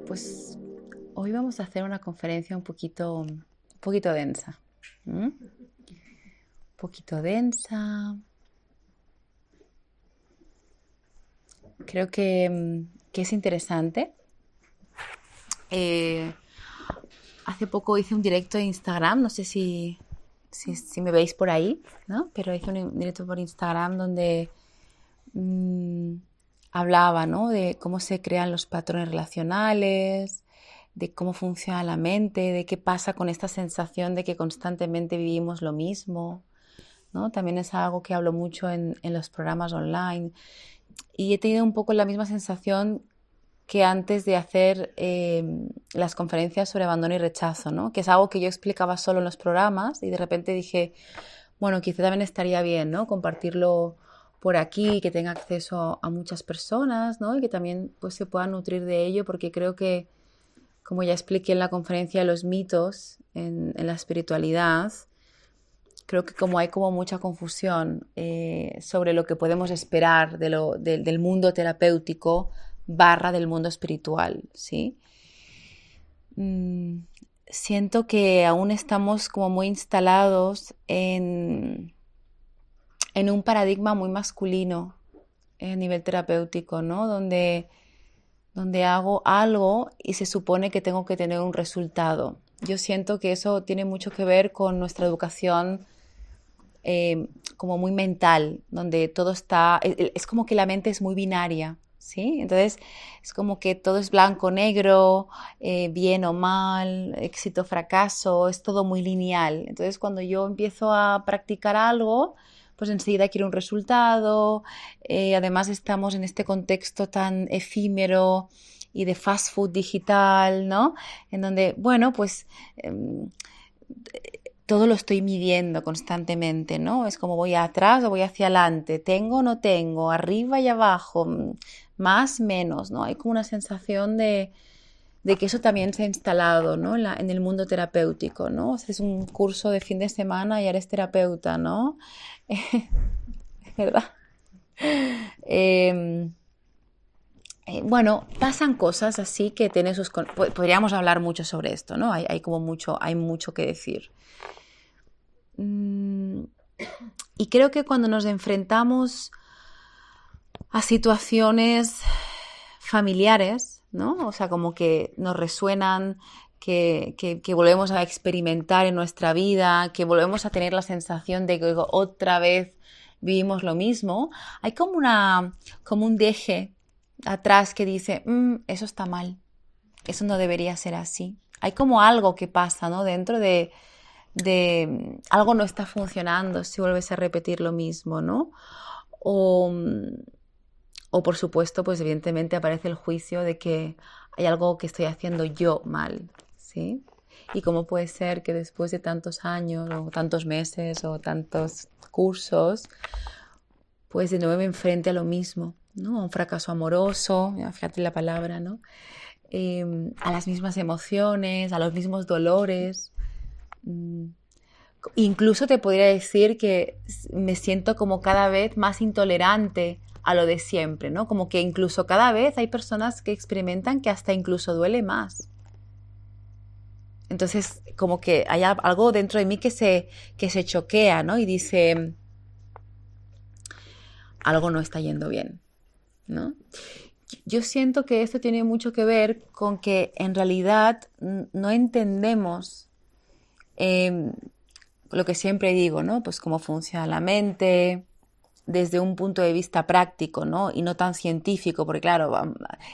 Pues hoy vamos a hacer una conferencia un poquito densa. Un poquito densa. Creo que es interesante. Eh, Hace poco hice un directo en Instagram, no sé si me veis por ahí, ¿no? Pero hice un directo por Instagram donde mm, hablaba, ¿no? De cómo se crean los patrones relacionales, de cómo funciona la mente, de qué pasa con esta sensación de que constantemente vivimos lo mismo, ¿no? También es algo que hablo mucho en los programas online y he tenido un poco la misma sensación que antes de hacer las conferencias sobre abandono y rechazo, ¿no? Que es algo que yo explicaba solo en los programas y de repente dije, bueno, quizá también estaría bien, ¿no? Compartirlo por aquí, que tenga acceso a muchas personas, ¿no? Y que también pues, se puedan nutrir de ello, porque creo que, como ya expliqué en la conferencia de los mitos en la espiritualidad, creo que como hay como mucha confusión sobre lo que podemos esperar del mundo terapéutico barra del mundo espiritual, ¿sí? Mm, Siento que aún estamos como muy instalados en un paradigma muy masculino a nivel terapéutico, ¿no? Donde hago algo y se supone que tengo que tener un resultado. Yo siento que eso tiene mucho que ver con nuestra educación como muy mental, donde todo está, es como que la mente es muy binaria, ¿sí? Entonces es como que todo es blanco, negro, bien o mal, éxito, fracaso, es todo muy lineal. Entonces cuando yo empiezo a practicar algo, pues enseguida quiero un resultado. Además estamos en este contexto tan efímero y de fast food digital, ¿no? En donde, bueno, pues todo lo estoy midiendo constantemente, ¿no? Es como voy atrás o voy hacia adelante, tengo o no tengo, arriba y abajo, más, menos, ¿no? Hay como una sensación de que eso también se ha instalado, ¿no? En el mundo terapéutico, ¿no? Haces un curso de fin de semana y eres terapeuta, ¿no? ¿Verdad? Eh, bueno, pasan cosas así que tienen sus... Podríamos hablar mucho sobre esto, ¿no? Hay mucho que decir. Mm, Y creo que cuando nos enfrentamos a situaciones familiares, ¿no? O sea, como que nos resuenan, que volvemos a experimentar en nuestra vida, que volvemos a tener la sensación de que otra vez vivimos lo mismo, hay como un deje atrás que dice, eso está mal, eso no debería ser así. Hay como algo que pasa, ¿no? Dentro de algo no está funcionando si vuelves a repetir lo mismo, ¿no? O, o por supuesto, pues evidentemente aparece el juicio de que hay algo que estoy haciendo yo mal, ¿sí? Y cómo puede ser que después de tantos años o tantos meses o tantos cursos, pues de nuevo me enfrente a lo mismo, ¿no? A un fracaso amoroso, fíjate la palabra, ¿no? A las mismas emociones, a los mismos dolores. Incluso te podría decir que me siento como cada vez más intolerante a lo de siempre, ¿no? Como que incluso cada vez hay personas que experimentan que hasta incluso duele más. Entonces, como que hay algo dentro de mí que se choquea, ¿no? Y dice, algo no está yendo bien, ¿no? Yo siento que esto tiene mucho que ver con que en realidad no entendemos lo que siempre digo, ¿no? Pues cómo funciona la mente desde un punto de vista práctico, ¿no? Y no tan científico, porque claro,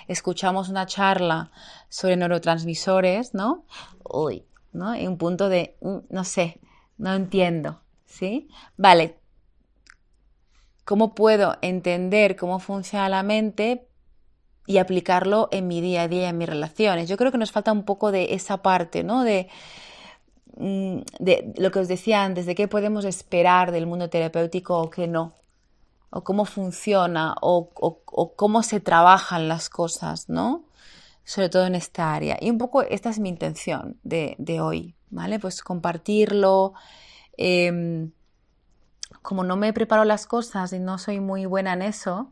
escuchamos una charla sobre neurotransmisores, ¿no? Uy, ¿no? En un punto de, no sé, no entiendo, ¿sí? Vale, ¿cómo puedo entender cómo funciona la mente y aplicarlo en mi día a día, en mis relaciones? Yo creo que nos falta un poco de esa parte, ¿no? De lo que os decía antes, de qué podemos esperar del mundo terapéutico o qué no, o cómo funciona, o cómo se trabajan las cosas, ¿no? Sobre todo en esta área. Y un poco esta es mi intención de hoy, ¿vale? Pues compartirlo. Eh, Como no me preparo las cosas y no soy muy buena en eso,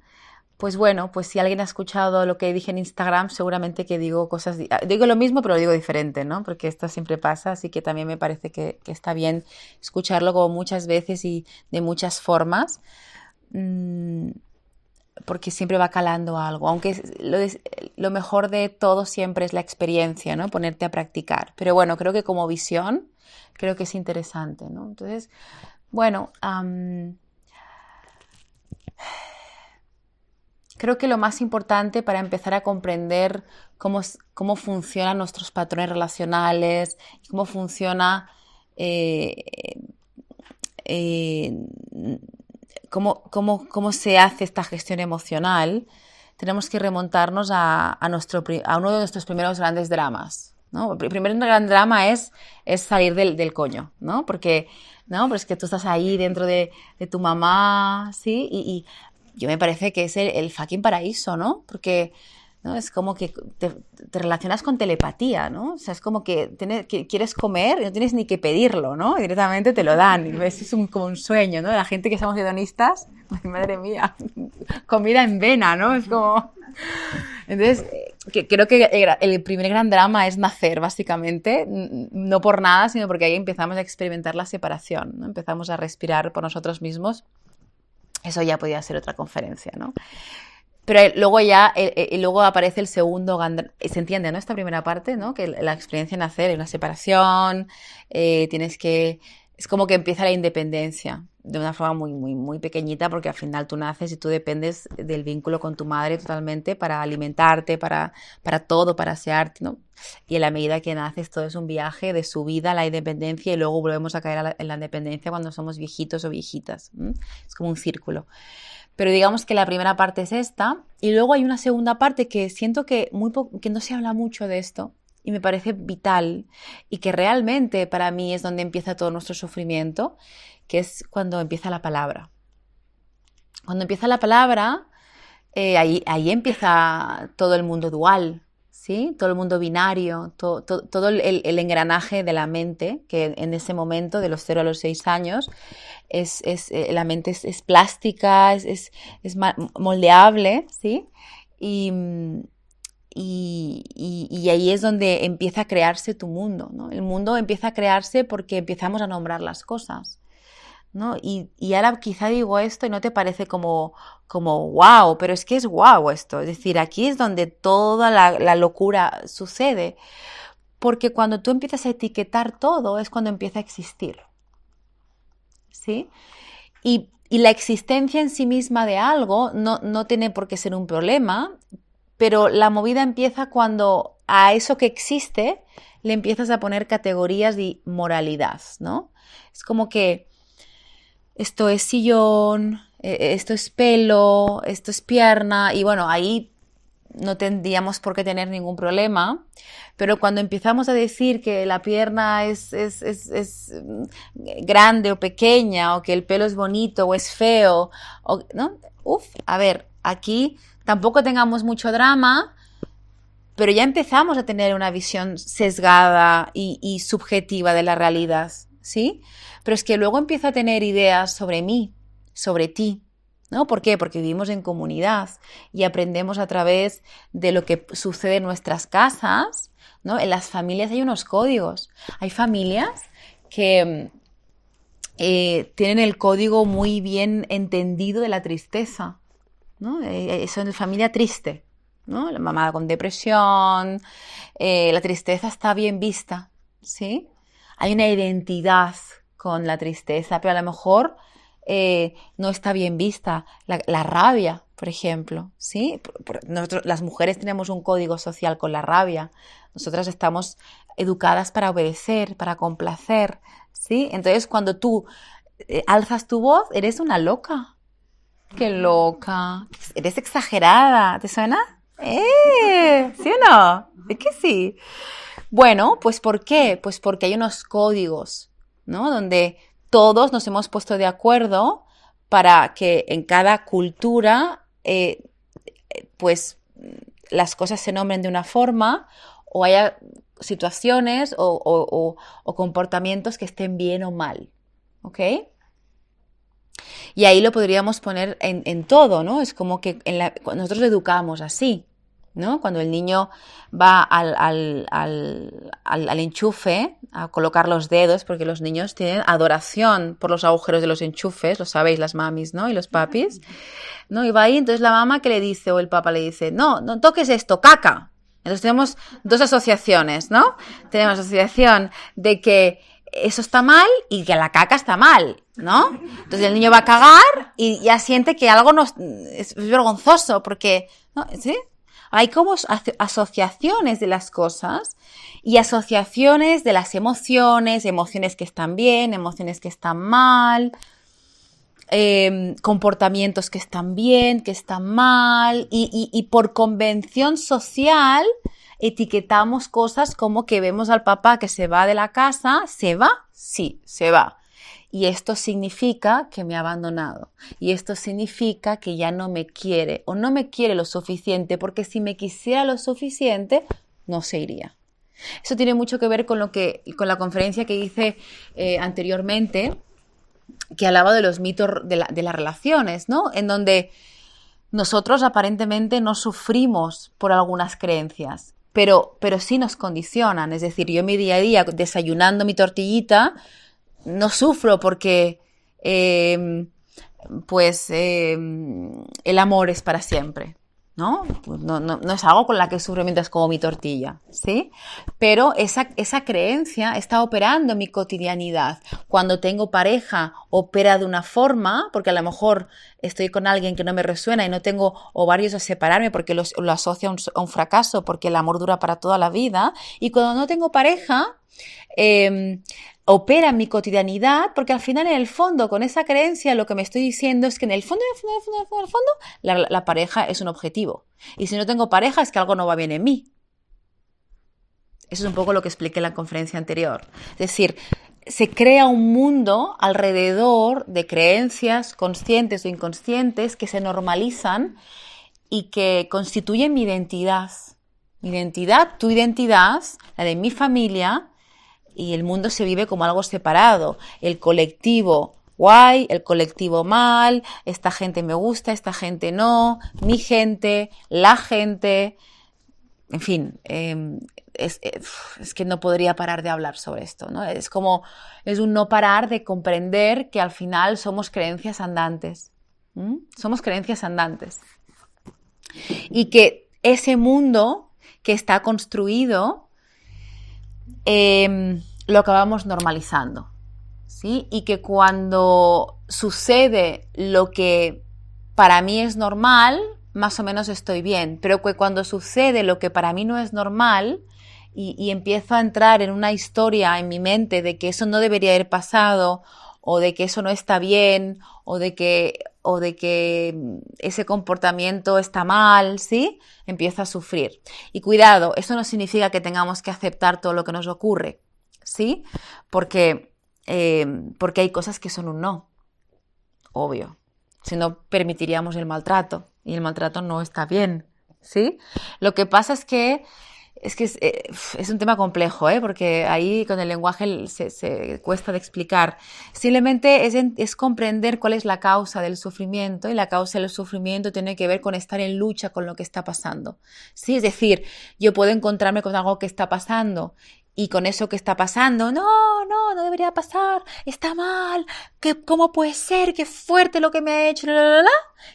pues bueno, pues si alguien ha escuchado lo que dije en Instagram, seguramente que digo cosas, digo lo mismo, pero lo digo diferente, ¿no? Porque esto siempre pasa, así que también me parece que está bien escucharlo como muchas veces y de muchas formas, mm, porque siempre va calando algo, aunque lo mejor de todo siempre es la experiencia, ¿no? Ponerte a practicar. Pero bueno, creo que como visión, creo que es interesante, ¿no? Entonces, bueno, creo que lo más importante para empezar a comprender cómo funcionan nuestros patrones relacionales, cómo funciona, eh, eh, cómo se hace esta gestión emocional, tenemos que remontarnos a uno de nuestros primeros grandes dramas, ¿no? El primer gran drama es salir del coño, ¿no? Porque, ¿no? Pues que tú estás ahí dentro de tu mamá, ¿sí? Y yo me parece que es el fucking paraíso, ¿no? Porque, ¿no? Es como que te relacionas con telepatía, ¿no? O sea, es como que quieres comer y no tienes ni que pedirlo, ¿no? Directamente te lo dan. Y es como un sueño, ¿no? La gente que somos hedonistas, madre mía, comida en vena, ¿no? Es como... Entonces, creo que el primer gran drama es nacer, básicamente, no por nada, sino porque ahí empezamos a experimentar la separación, ¿no? Empezamos a respirar por nosotros mismos. Eso ya podía ser otra conferencia, ¿no? Pero luego ya, luego aparece el segundo, se entiende, ¿no? Esta primera parte, ¿no? Que la experiencia de nacer es una separación, tienes que, es como que empieza la independencia de una forma muy, muy, muy pequeñita, porque al final tú naces y tú dependes del vínculo con tu madre totalmente para alimentarte, para todo, para asearte, ¿no? Y en la medida que naces todo es un viaje de subida a la independencia y luego volvemos a caer en la independencia cuando somos viejitos o viejitas. ¿M? Es como un círculo. Pero digamos que la primera parte es esta y luego hay una segunda parte que siento que, que no se habla mucho de esto y me parece vital y que realmente para mí es donde empieza todo nuestro sufrimiento, que es cuando empieza la palabra. Cuando empieza la palabra, ahí empieza todo el mundo dual, ¿sí? Todo el mundo binario, todo el engranaje de la mente, que en ese momento, de los 0 a los 6 años, la mente es plástica, es moldeable, ¿sí? Y, y ahí es donde empieza a crearse tu mundo, ¿no? El mundo empieza a crearse porque empezamos a nombrar las cosas, ¿no? Y ahora quizá digo esto y no te parece como wow, pero es que es wow esto. Es decir, aquí es donde toda la locura sucede, porque cuando tú empiezas a etiquetar todo es cuando empieza a existir, ¿sí? Y la existencia en sí misma de algo no tiene por qué ser un problema, pero la movida empieza cuando a eso que existe le empiezas a poner categorías de moralidad, ¿no? Es como que esto es sillón, esto es pelo, esto es pierna, y bueno, ahí no tendríamos por qué tener ningún problema, pero cuando empezamos a decir que la pierna es grande o pequeña, o que el pelo es bonito o es feo, ¿no? A ver, aquí tampoco tengamos mucho drama, pero ya empezamos a tener una visión sesgada y subjetiva de la realidad, ¿sí? Pero es que luego empiezo a tener ideas sobre mí, sobre ti, ¿no? ¿Por qué? Porque vivimos en comunidad y aprendemos a través de lo que sucede en nuestras casas, ¿no? En las familias hay unos códigos. Hay familias que tienen el código muy bien entendido de la tristeza, ¿no? Son familia triste, ¿no? La mamá con depresión, la tristeza está bien vista, ¿sí? Hay una identidad con la tristeza, pero a lo mejor no está bien vista. La rabia, por ejemplo, ¿sí? Nosotros, las mujeres tenemos un código social con la rabia. Nosotras estamos educadas para obedecer, para complacer, ¿sí? Entonces, cuando tú alzas tu voz, eres una loca. ¡Qué loca! Eres exagerada. ¿Te suena? ¿Sí o no? ¿Es que sí? Bueno, pues ¿por qué? Pues porque hay unos códigos, ¿no? Donde todos nos hemos puesto de acuerdo para que en cada cultura, pues las cosas se nombren de una forma o haya situaciones o comportamientos que estén bien o mal, ¿ok? Y ahí lo podríamos poner en todo, ¿no? Es como que nosotros educamos así, ¿no? Cuando el niño va al enchufe a colocar los dedos, porque los niños tienen adoración por los agujeros de los enchufes, lo sabéis las mamis, ¿no? Y los papis, ¿no? Y va ahí, entonces la mamá que le dice, o el papá le dice, no, no toques esto, caca. Entonces tenemos dos asociaciones, ¿no? Tenemos la asociación de que eso está mal y que la caca está mal, ¿no? Entonces el niño va a cagar y ya siente que algo es vergonzoso, porque, ¿no? ¿Sí? Hay como asociaciones de las cosas y asociaciones de las emociones, emociones que están bien, emociones que están mal, comportamientos que están bien, que están mal, y por convención social etiquetamos cosas como que vemos al papá que se va de la casa. ¿Se va? Sí, se va. Y esto significa que me ha abandonado. Y esto significa que ya no me quiere o no me quiere lo suficiente, porque si me quisiera lo suficiente, no se iría. Eso tiene mucho que ver con la conferencia que hice anteriormente, que hablaba de los mitos de las relaciones, ¿no? En donde nosotros aparentemente no sufrimos por algunas creencias, pero sí nos condicionan. Es decir, yo en mi día a día, desayunando mi tortillita, no sufro porque el amor es para siempre, ¿no? Pues no es algo con la que sufro mientras como mi tortilla, ¿sí? Pero esa creencia está operando en mi cotidianidad. Cuando tengo pareja, opera de una forma, porque a lo mejor estoy con alguien que no me resuena y no tengo ovarios a separarme porque lo asocio a un fracaso, porque el amor dura para toda la vida. Y cuando no tengo pareja, opera en mi cotidianidad, porque al final, en el fondo, con esa creencia, lo que me estoy diciendo es que en el fondo, la pareja es un objetivo. Y si no tengo pareja, es que algo no va bien en mí. Eso es un poco lo que expliqué en la conferencia anterior. Es decir, se crea un mundo alrededor de creencias conscientes o inconscientes que se normalizan y que constituyen mi identidad. Mi identidad, tu identidad, la de mi familia. Y el mundo se vive como algo separado. El colectivo guay, el colectivo mal, esta gente me gusta, esta gente no, mi gente, la gente. En fin, es que no podría parar de hablar sobre esto, ¿no? Es un no parar de comprender que al final somos creencias andantes. Somos creencias andantes. Y que ese mundo que está construido lo acabamos normalizando, ¿sí? Y que cuando sucede lo que para mí es normal, más o menos estoy bien, pero que cuando sucede lo que para mí no es normal y empiezo a entrar en una historia en mi mente de que eso no debería haber pasado, o de que eso no está bien, o de que ese comportamiento está mal, ¿sí? Empiezo a sufrir. Y cuidado, eso no significa que tengamos que aceptar todo lo que nos ocurre, ¿sí? Porque hay cosas que son un no, obvio. Si no, permitiríamos el maltrato, y el maltrato no está bien, ¿sí? Lo que pasa es que es un tema complejo, porque ahí con el lenguaje se cuesta de explicar. Simplemente es comprender cuál es la causa del sufrimiento, y la causa del sufrimiento tiene que ver con estar en lucha con lo que está pasando. ¿Sí? Es decir, yo puedo encontrarme con algo que está pasando y con eso que está pasando, no debería pasar, está mal, ¿cómo puede ser? Qué fuerte lo que me ha hecho,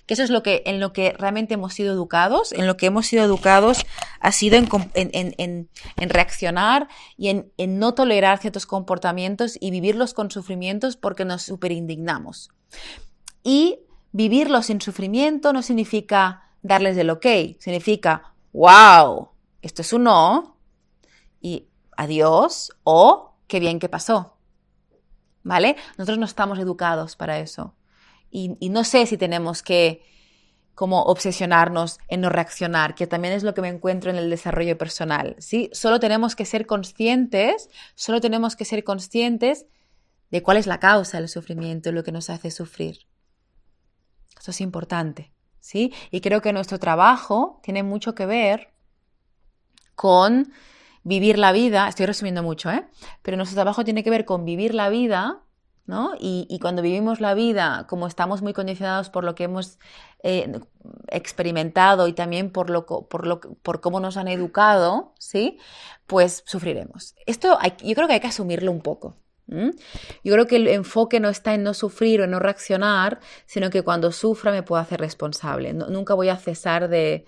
que eso es en lo que realmente hemos sido educados. En lo que hemos sido educados ha sido en reaccionar y en no tolerar ciertos comportamientos y vivirlos con sufrimientos porque nos superindignamos. Y vivirlos sin sufrimiento no significa darles el ok, significa, wow, esto es un no, y adiós, o qué bien que pasó, ¿vale? Nosotros no estamos educados para eso. Y no sé si tenemos que como obsesionarnos en no reaccionar, que también es lo que me encuentro en el desarrollo personal, ¿sí? Solo tenemos que ser conscientes de cuál es la causa del sufrimiento, lo que nos hace sufrir. Eso es importante, ¿sí? Y creo que nuestro trabajo tiene mucho que ver con vivir la vida. Estoy resumiendo mucho, pero nuestro trabajo tiene que ver con vivir la vida ¿no? Y cuando vivimos la vida, como estamos muy condicionados por lo que hemos experimentado y también por cómo nos han educado, ¿sí? Pues sufriremos. Esto yo creo que hay que asumirlo un poco. Yo creo que el enfoque no está en no sufrir o en no reaccionar, sino que cuando sufra me puedo hacer responsable. Nunca voy a cesar de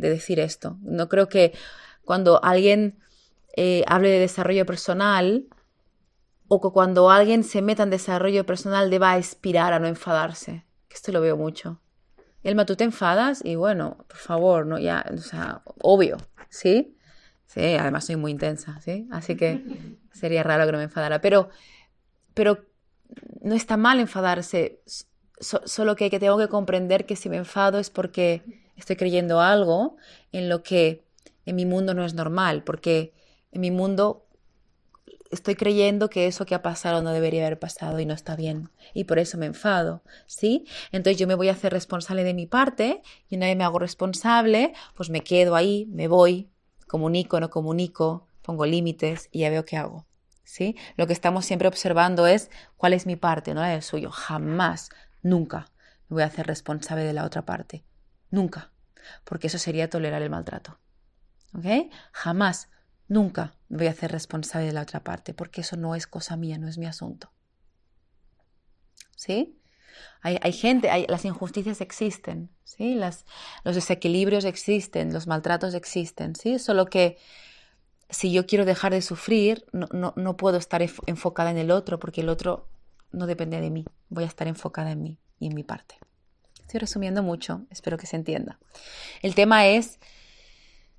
decir esto. No creo que cuando alguien hable de desarrollo personal o que cuando alguien se meta en desarrollo personal deba aspirar a no enfadarse. Esto lo veo mucho. Elma, ¿tú te enfadas? Y bueno, por favor, no, ya, o sea, obvio, ¿sí? Sí, además soy muy intensa, ¿sí? Así que sería raro que no me enfadara. Pero no está mal enfadarse, solo que tengo que comprender que si me enfado es porque estoy creyendo algo en lo que en mi mundo no es normal, porque en mi mundo estoy creyendo que eso que ha pasado no debería haber pasado y no está bien. Y por eso me enfado, ¿sí? Entonces yo me voy a hacer responsable de mi parte y una vez me hago responsable, pues me quedo ahí, me voy, comunico, no comunico, pongo límites y ya veo qué hago, ¿sí? Lo que estamos siempre observando es cuál es mi parte, no la del suyo. Jamás, nunca me voy a hacer responsable de la otra parte. Nunca. Porque eso sería tolerar el maltrato. ¿Ok? Jamás. Nunca me voy a hacer responsable de la otra parte, porque eso no es cosa mía, no es mi asunto. ¿Sí? Hay gente, las injusticias existen, ¿sí? Los desequilibrios existen, los maltratos existen, ¿sí? Solo que si yo quiero dejar de sufrir, no puedo estar enfocada en el otro, porque el otro no depende de mí. Voy a estar enfocada en mí y en mi parte. Estoy resumiendo mucho, espero que se entienda. El tema es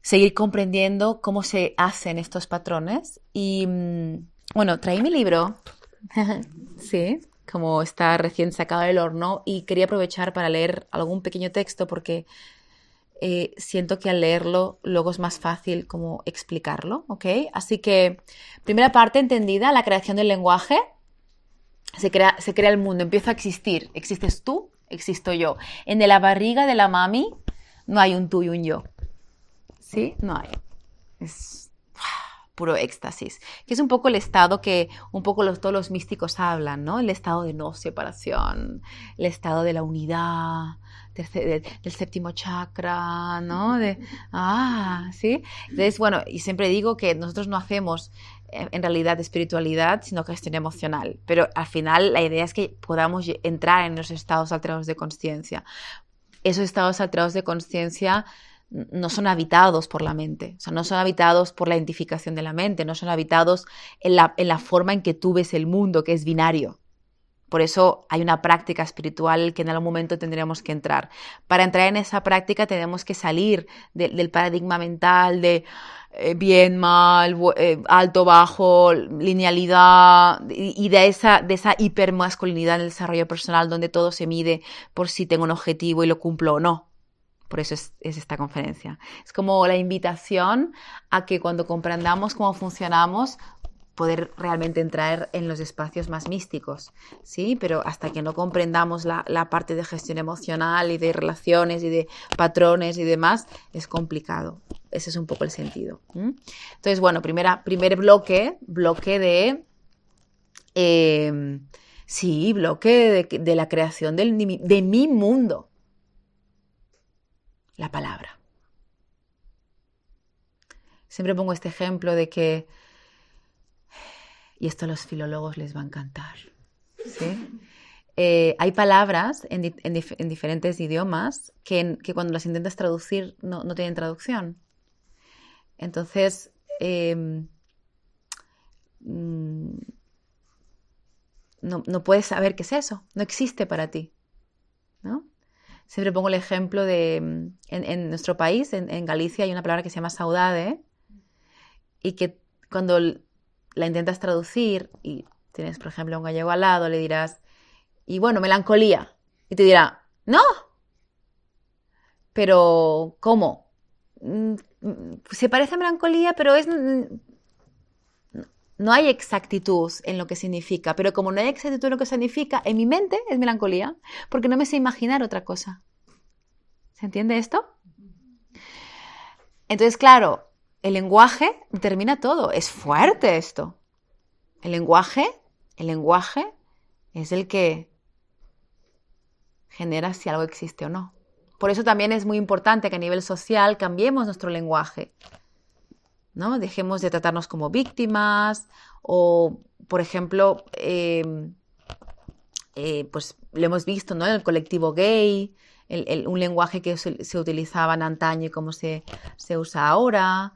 seguir comprendiendo cómo se hacen estos patrones. Y bueno, traí mi libro, sí, como está recién sacado del horno, y quería aprovechar para leer algún pequeño texto porque siento que al leerlo luego es más fácil como explicarlo, ¿ok? Así que, primera parte entendida, la creación del lenguaje. Se crea el mundo, empieza a existir. Existes tú, existo yo. En la barriga de la mami no hay un tú y un yo. ¿Sí? No hay. Es puro éxtasis. Que es un poco el estado que un poco todos los místicos hablan, ¿no? El estado de no separación, el estado de la unidad, del séptimo chakra, ¿no? ¿sí? Entonces, bueno, y siempre digo que nosotros no hacemos en realidad espiritualidad, sino gestión emocional. Pero al final la idea es que podamos entrar en los estados alterados de conciencia. Esos estados alterados de conciencia no son habitados por la mente, o sea, no son habitados por la identificación de la mente, no son habitados en la forma en que tú ves el mundo, que es binario. Por eso hay una práctica espiritual que en algún momento tendremos que entrar. Para entrar en esa práctica tenemos que salir del paradigma mental de bien, mal, alto, bajo, linealidad y de esa hipermasculinidad en el desarrollo personal donde todo se mide por si tengo un objetivo y lo cumplo o no. Por eso es esta conferencia. Es como la invitación a que cuando comprendamos cómo funcionamos, poder realmente entrar en los espacios más místicos, ¿sí? Pero hasta que no comprendamos la parte de gestión emocional y de relaciones y de patrones y demás, es complicado. Ese es un poco el sentido. Entonces, bueno, primer bloque de... bloque de la creación de mi mundo. La palabra. Siempre pongo este ejemplo de que, y esto a los filólogos les va a encantar, ¿sí? Hay palabras en diferentes idiomas que cuando las intentas traducir no tienen traducción. Entonces, no puedes saber qué es eso, no existe para ti, ¿no? Siempre pongo el ejemplo de, en nuestro país, en Galicia, hay una palabra que se llama saudade y que cuando la intentas traducir y tienes, por ejemplo, a un gallego al lado, le dirás, y bueno, melancolía. Y te dirá, no. Pero, ¿cómo? Se parece a melancolía, pero no hay exactitud en lo que significa, pero como no hay exactitud en lo que significa, en mi mente es melancolía, porque no me sé imaginar otra cosa. ¿Se entiende esto? Entonces, claro, el lenguaje determina todo. Es fuerte esto. El lenguaje El lenguaje es el que genera si algo existe o no. Por eso también es muy importante que a nivel social cambiemos nuestro lenguaje, ¿no? Dejemos de tratarnos como víctimas o, por ejemplo, pues lo hemos visto, ¿no? En el colectivo gay, un lenguaje que se utilizaba en antaño y cómo se usa ahora,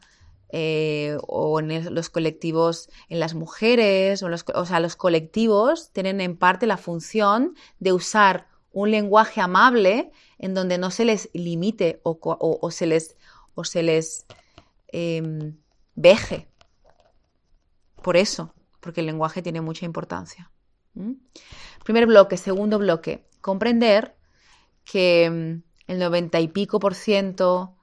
o en los colectivos, en las mujeres, o sea, los colectivos tienen en parte la función de usar un lenguaje amable en donde no se les limite o se les veje. Por eso, porque el lenguaje tiene mucha importancia. Primer bloque. Segundo bloque, comprender que el 90 y pico %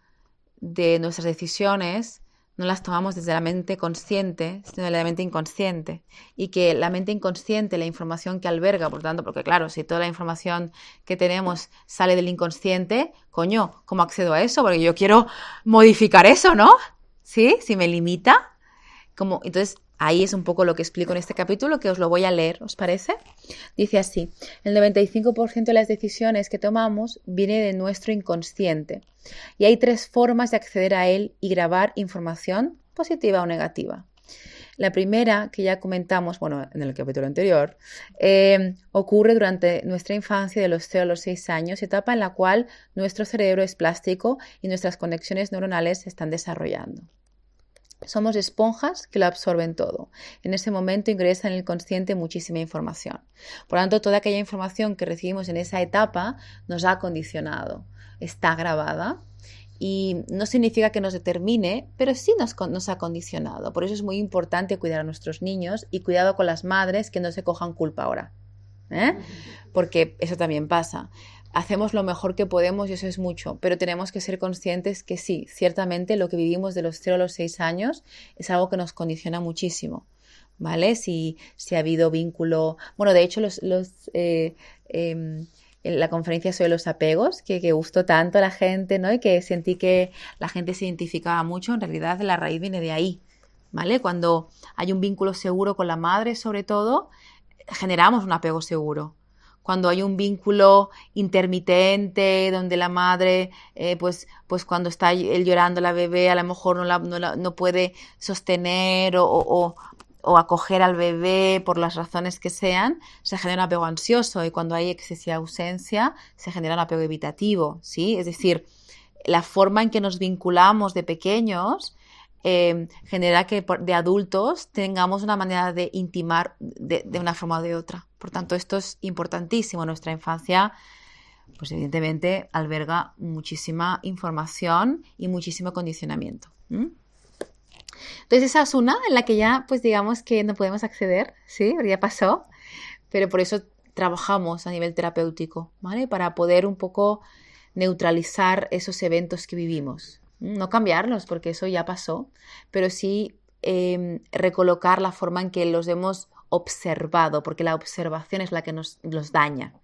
de nuestras decisiones no las tomamos desde la mente consciente, sino de la mente inconsciente. Y que la mente inconsciente, la información que alberga, por tanto, porque claro, si toda la información que tenemos sale del inconsciente, coño, ¿cómo accedo a eso? Porque yo quiero modificar eso, ¿no? ¿Sí? Si me limita. Entonces, ahí es un poco lo que explico en este capítulo, que os lo voy a leer, ¿os parece? Dice así: el 95% de las decisiones que tomamos viene de nuestro inconsciente y hay 3 formas de acceder a él y grabar información positiva o negativa. La primera, que ya comentamos, bueno, en el capítulo anterior, ocurre durante nuestra infancia de los 0 a los 6 años, etapa en la cual nuestro cerebro es plástico y nuestras conexiones neuronales se están desarrollando. Somos esponjas que lo absorben todo. En ese momento ingresa en el consciente muchísima información. Por lo tanto, toda aquella información que recibimos en esa etapa nos ha condicionado, está grabada y no significa que nos determine, pero sí nos ha condicionado. Por eso es muy importante cuidar a nuestros niños y cuidado con las madres que no se cojan culpa ahora, porque eso también pasa. Hacemos lo mejor que podemos y eso es mucho, pero tenemos que ser conscientes que sí, ciertamente lo que vivimos de los 0 a los 6 años es algo que nos condiciona muchísimo, ¿vale? Si ha habido vínculo... Bueno, de hecho, en la conferencia sobre los apegos, que gustó tanto a la gente, ¿no? Y que sentí que la gente se identificaba mucho, en realidad la raíz viene de ahí, ¿vale? Cuando hay un vínculo seguro con la madre, sobre todo, generamos un apego seguro. Cuando hay un vínculo intermitente, donde la madre, pues cuando está él llorando la bebé, a lo mejor no puede sostener o acoger al bebé por las razones que sean, se genera un apego ansioso. Y cuando hay excesiva ausencia, se genera un apego evitativo, ¿sí? Es decir, la forma en que nos vinculamos de pequeños genera que de adultos tengamos una manera de intimar de una forma o de otra. Por tanto, esto es importantísimo. Nuestra infancia, pues evidentemente, alberga muchísima información y muchísimo condicionamiento. Entonces, esa es una en la que ya, pues digamos que no podemos acceder, ¿sí? Ya pasó, pero por eso trabajamos a nivel terapéutico, ¿vale? Para poder un poco neutralizar esos eventos que vivimos. No cambiarlos, porque eso ya pasó, pero sí recolocar la forma en que los hemos observado, porque la observación es la que nos daña,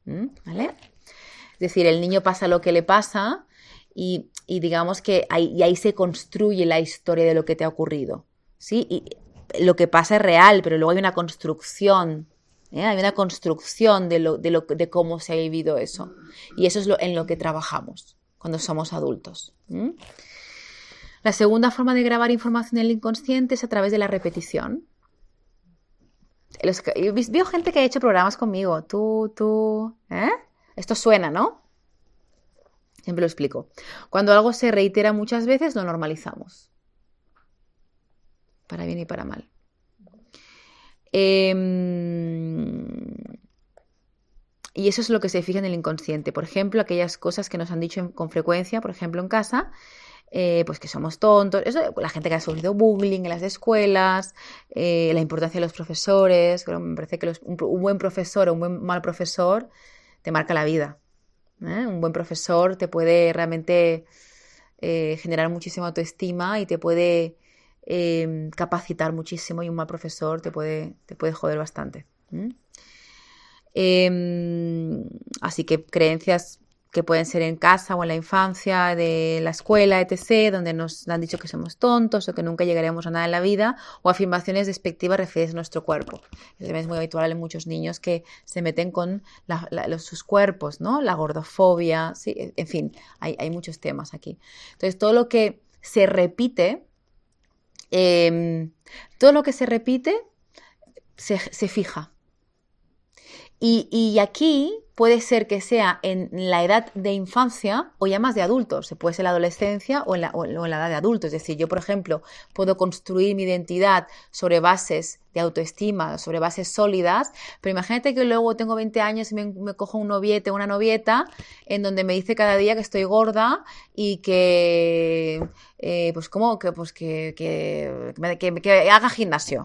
¿vale? Es decir, el niño pasa lo que le pasa y digamos que ahí se construye la historia de lo que te ha ocurrido, ¿sí? Y lo que pasa es real, pero luego hay una construcción, hay una construcción de cómo se ha vivido eso. Y eso es en lo que trabajamos cuando somos adultos. La segunda forma de grabar información en el inconsciente es a través de la repetición. Veo gente que ha hecho programas conmigo. Esto suena, ¿no? Siempre lo explico. Cuando algo se reitera muchas veces, lo normalizamos. Para bien y para mal. Y eso es lo que se fija en el inconsciente. Por ejemplo, aquellas cosas que nos han dicho con frecuencia, por ejemplo, en casa, pues que somos tontos. Eso, la gente que ha sufrido bullying en las escuelas, la importancia de los profesores. Me parece que un buen profesor o un buen mal profesor te marca la vida. Un buen profesor te puede realmente generar muchísima autoestima y te puede capacitar muchísimo, y un mal profesor te puede joder bastante. Así que creencias que pueden ser en casa o en la infancia, de la escuela, etc., donde nos han dicho que somos tontos o que nunca llegaremos a nada en la vida, o afirmaciones despectivas referidas a nuestro cuerpo. Eso es muy habitual en muchos niños que se meten con sus cuerpos, ¿no? La gordofobia, sí, en fin, hay muchos temas aquí. Entonces, todo lo que se repite, se fija. Y aquí puede ser que sea en la edad de infancia o ya más de adultos. Se puede ser en la adolescencia o en la edad de adultos. Es decir, yo, por ejemplo, puedo construir mi identidad sobre bases de autoestima, sobre bases sólidas, pero imagínate que luego tengo 20 años y me cojo un noviete o una novieta en donde me dice cada día que estoy gorda y que, que haga gimnasio.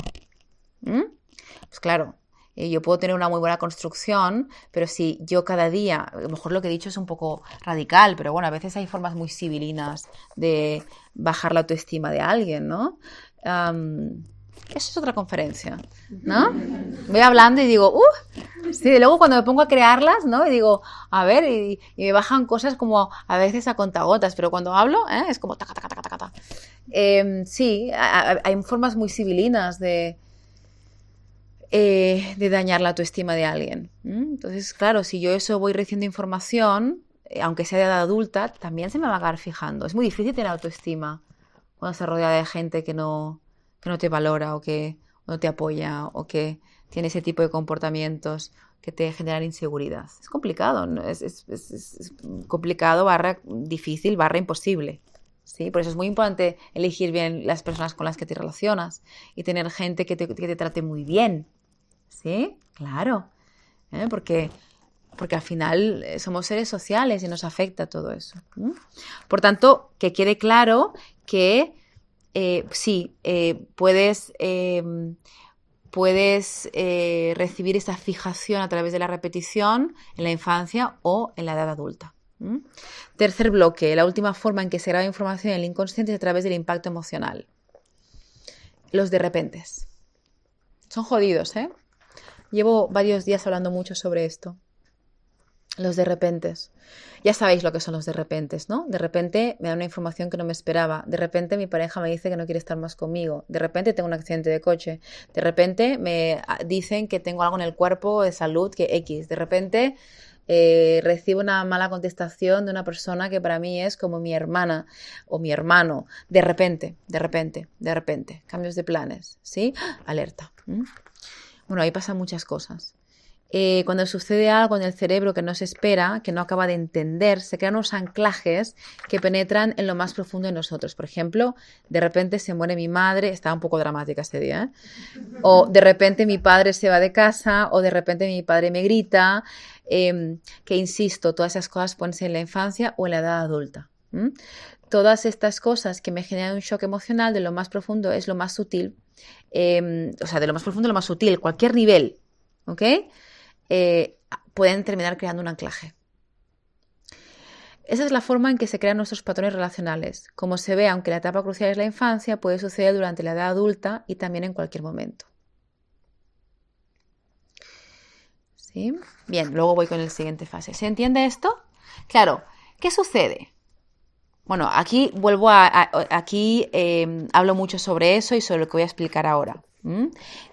Pues claro. Yo puedo tener una muy buena construcción, pero si yo cada día, a lo mejor lo que he dicho es un poco radical, pero bueno, a veces hay formas muy civilinas de bajar la autoestima de alguien, ¿no? Eso es otra conferencia, ¿no? Voy hablando y digo, sí, luego cuando me pongo a crearlas, ¿no? Y digo, a ver, y me bajan cosas como a veces a contagotas, pero cuando hablo, es como taca, taca, taca, taca, taca. Sí, hay formas muy civilinas de dañar la autoestima de alguien. Entonces, claro, si yo eso voy recibiendo información, aunque sea de edad adulta, también se me va a acabar fijando. Es muy difícil tener autoestima cuando se rodea de gente que no te valora o que no te apoya o que tiene ese tipo de comportamientos que te generan inseguridad. Es complicado, ¿no? Es complicado, difícil, imposible. ¿Sí? Por eso es muy importante elegir bien las personas con las que te relacionas y tener gente que te trate muy bien. ¿Sí? Claro. Porque al final somos seres sociales y nos afecta todo eso. Por tanto, que quede claro que sí, puedes recibir esa fijación a través de la repetición en la infancia o en la edad adulta. Tercer bloque, la última forma en que se graba información en el inconsciente es a través del impacto emocional. Los de repentes. Son jodidos, ¿eh? Llevo varios días hablando mucho sobre esto. Los de repentes. Ya sabéis lo que son los de repentes, ¿no? De repente me dan una información que no me esperaba. De repente mi pareja me dice que no quiere estar más conmigo. De repente tengo un accidente de coche. De repente me dicen que tengo algo en el cuerpo de salud que X. De repente recibo una mala contestación de una persona que para mí es como mi hermana o mi hermano. De repente. Cambios de planes, ¿sí? Alerta. Bueno, ahí pasan muchas cosas. Cuando sucede algo en el cerebro que no se espera, que no acaba de entender, se crean unos anclajes que penetran en lo más profundo de nosotros. Por ejemplo, de repente se muere mi madre, estaba un poco dramática este día, o de repente mi padre se va de casa, o de repente mi padre me grita, que insisto, todas esas cosas pueden ser en la infancia o en la edad adulta. Todas estas cosas que me generan un shock emocional de lo más profundo es lo más sutil, de lo más profundo a lo más sutil, cualquier nivel, ¿ok? Pueden terminar creando un anclaje. Esa es la forma en que se crean nuestros patrones relacionales. Como se ve, aunque la etapa crucial es la infancia, puede suceder durante la edad adulta y también en cualquier momento. ¿Sí? Bien, luego voy con la siguiente fase. ¿Se entiende esto? Claro, ¿qué sucede? Bueno, aquí hablo mucho sobre eso y sobre lo que voy a explicar ahora.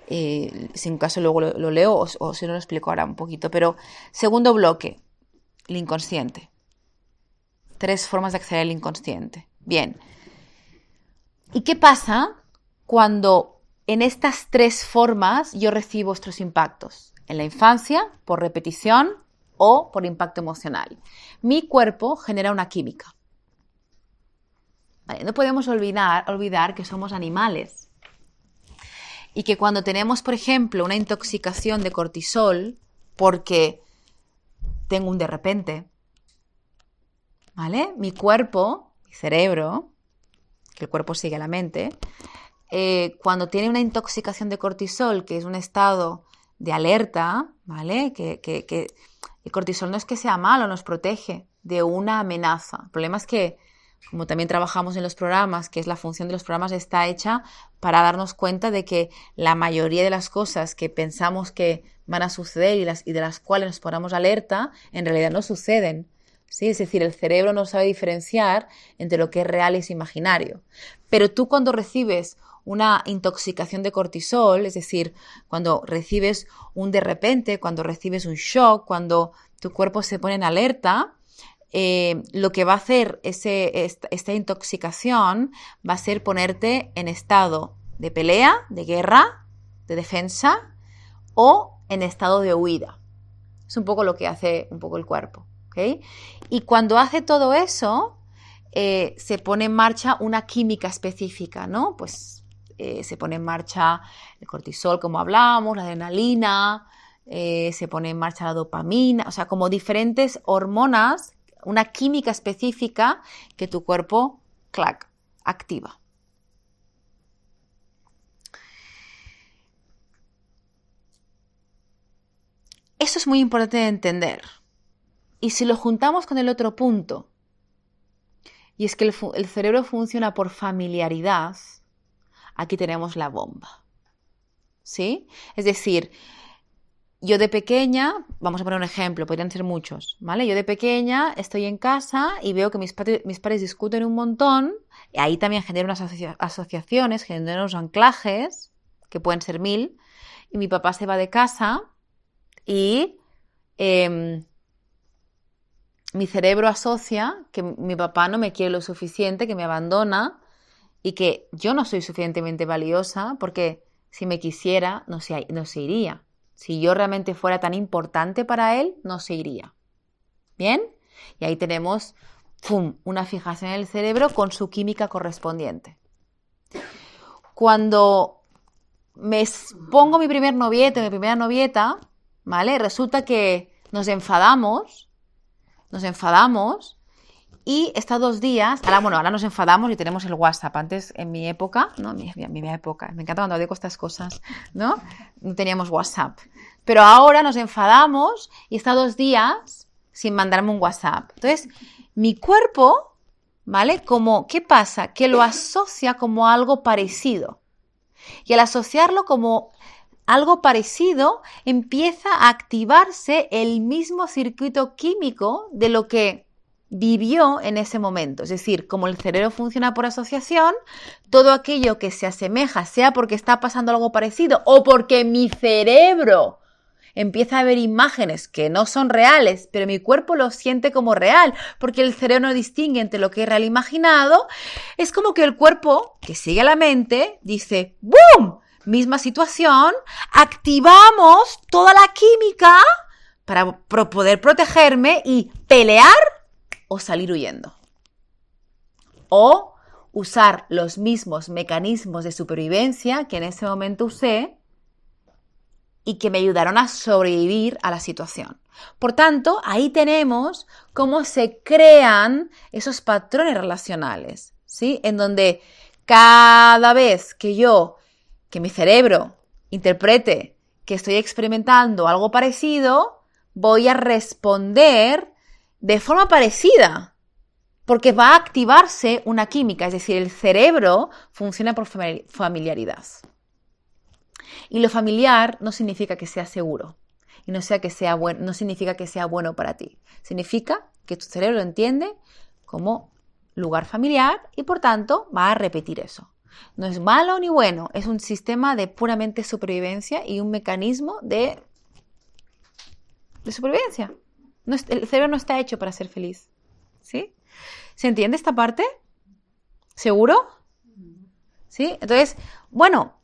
Si en caso luego lo leo o si no lo explico ahora un poquito. Pero segundo bloque, el inconsciente. 3 formas de acceder al inconsciente. Bien. ¿Y qué pasa cuando en estas 3 formas yo recibo estos impactos? En la infancia, por repetición o por impacto emocional. Mi cuerpo genera una química. Vale, no podemos olvidar que somos animales. Y que cuando tenemos, por ejemplo, una intoxicación de cortisol, porque tengo un de repente, ¿vale? Mi cuerpo, mi cerebro, que el cuerpo sigue a la mente, cuando tiene una intoxicación de cortisol, que es un estado de alerta, ¿vale? Que el cortisol no es que sea malo, nos protege de una amenaza. El problema es que, como también trabajamos en los programas, que es la función de los programas, está hecha para darnos cuenta de que la mayoría de las cosas que pensamos que van a suceder y de las cuales nos ponemos alerta, en realidad no suceden, ¿sí? Es decir, el cerebro no sabe diferenciar entre lo que es real y es imaginario. Pero tú cuando recibes una intoxicación de cortisol, es decir, cuando recibes un de repente, cuando recibes un shock, cuando tu cuerpo se pone en alerta, lo que va a hacer esta intoxicación va a ser ponerte en estado de pelea, de guerra, de defensa o en estado de huida. Es un poco lo que hace un poco el cuerpo, ¿ok? Y cuando hace todo eso, se pone en marcha una química específica, ¿no? Pues se pone en marcha el cortisol, como hablamos, la adrenalina, se pone en marcha la dopamina, o sea, como diferentes hormonas, una química específica que tu cuerpo, clac, activa. Eso es muy importante de entender. Y si lo juntamos con el otro punto, y es que el cerebro funciona por familiaridad, aquí tenemos la bomba. ¿Sí? Es decir, yo de pequeña, vamos a poner un ejemplo, podrían ser muchos, ¿vale? Yo de pequeña estoy en casa y veo que mis padres discuten un montón, y ahí también genero unas asociaciones, genero unos anclajes, que pueden ser 1000, y mi papá se va de casa y mi cerebro asocia que mi papá no me quiere lo suficiente, que me abandona y que yo no soy suficientemente valiosa porque si me quisiera no se iría. Si yo realmente fuera tan importante para él, no se iría. ¿Bien? Y ahí tenemos ¡pum!, una fijación en el cerebro con su química correspondiente. Cuando me pongo mi primer noviete, mi primera novieta, ¿vale? Resulta que nos enfadamos y está 2 días, ahora nos enfadamos y tenemos el WhatsApp. Antes, en mi época, ¿no? Mi época, me encanta cuando digo estas cosas, ¿no? No teníamos WhatsApp. Pero ahora nos enfadamos y está 2 días sin mandarme un WhatsApp. Entonces, mi cuerpo, ¿vale? ¿Qué pasa? Que lo asocia como algo parecido. Y al asociarlo como algo parecido, empieza a activarse el mismo circuito químico de lo que vivió en ese momento. Es decir, como el cerebro funciona por asociación, todo aquello que se asemeja, sea porque está pasando algo parecido o porque mi cerebro empieza a ver imágenes que no son reales, pero mi cuerpo lo siente como real, porque el cerebro no distingue entre lo que es real e imaginado, es como que el cuerpo, que sigue a la mente, dice ¡boom! Misma situación, activamos toda la química para poder protegerme y pelear o salir huyendo. O usar los mismos mecanismos de supervivencia que en ese momento usé y que me ayudaron a sobrevivir a la situación. Por tanto, ahí tenemos cómo se crean esos patrones relacionales, ¿sí? En donde cada vez que mi cerebro interprete que estoy experimentando algo parecido, voy a responder de forma parecida, porque va a activarse una química, es decir, el cerebro funciona por familiaridad. Y lo familiar no significa que sea seguro, y no significa que sea bueno para ti. Significa que tu cerebro lo entiende como lugar familiar y por tanto va a repetir eso. No es malo ni bueno, es un sistema de puramente supervivencia y un mecanismo de supervivencia. El cerebro no está hecho para ser feliz. ¿Sí? ¿Se entiende esta parte? ¿Seguro? ¿Sí? Entonces, bueno,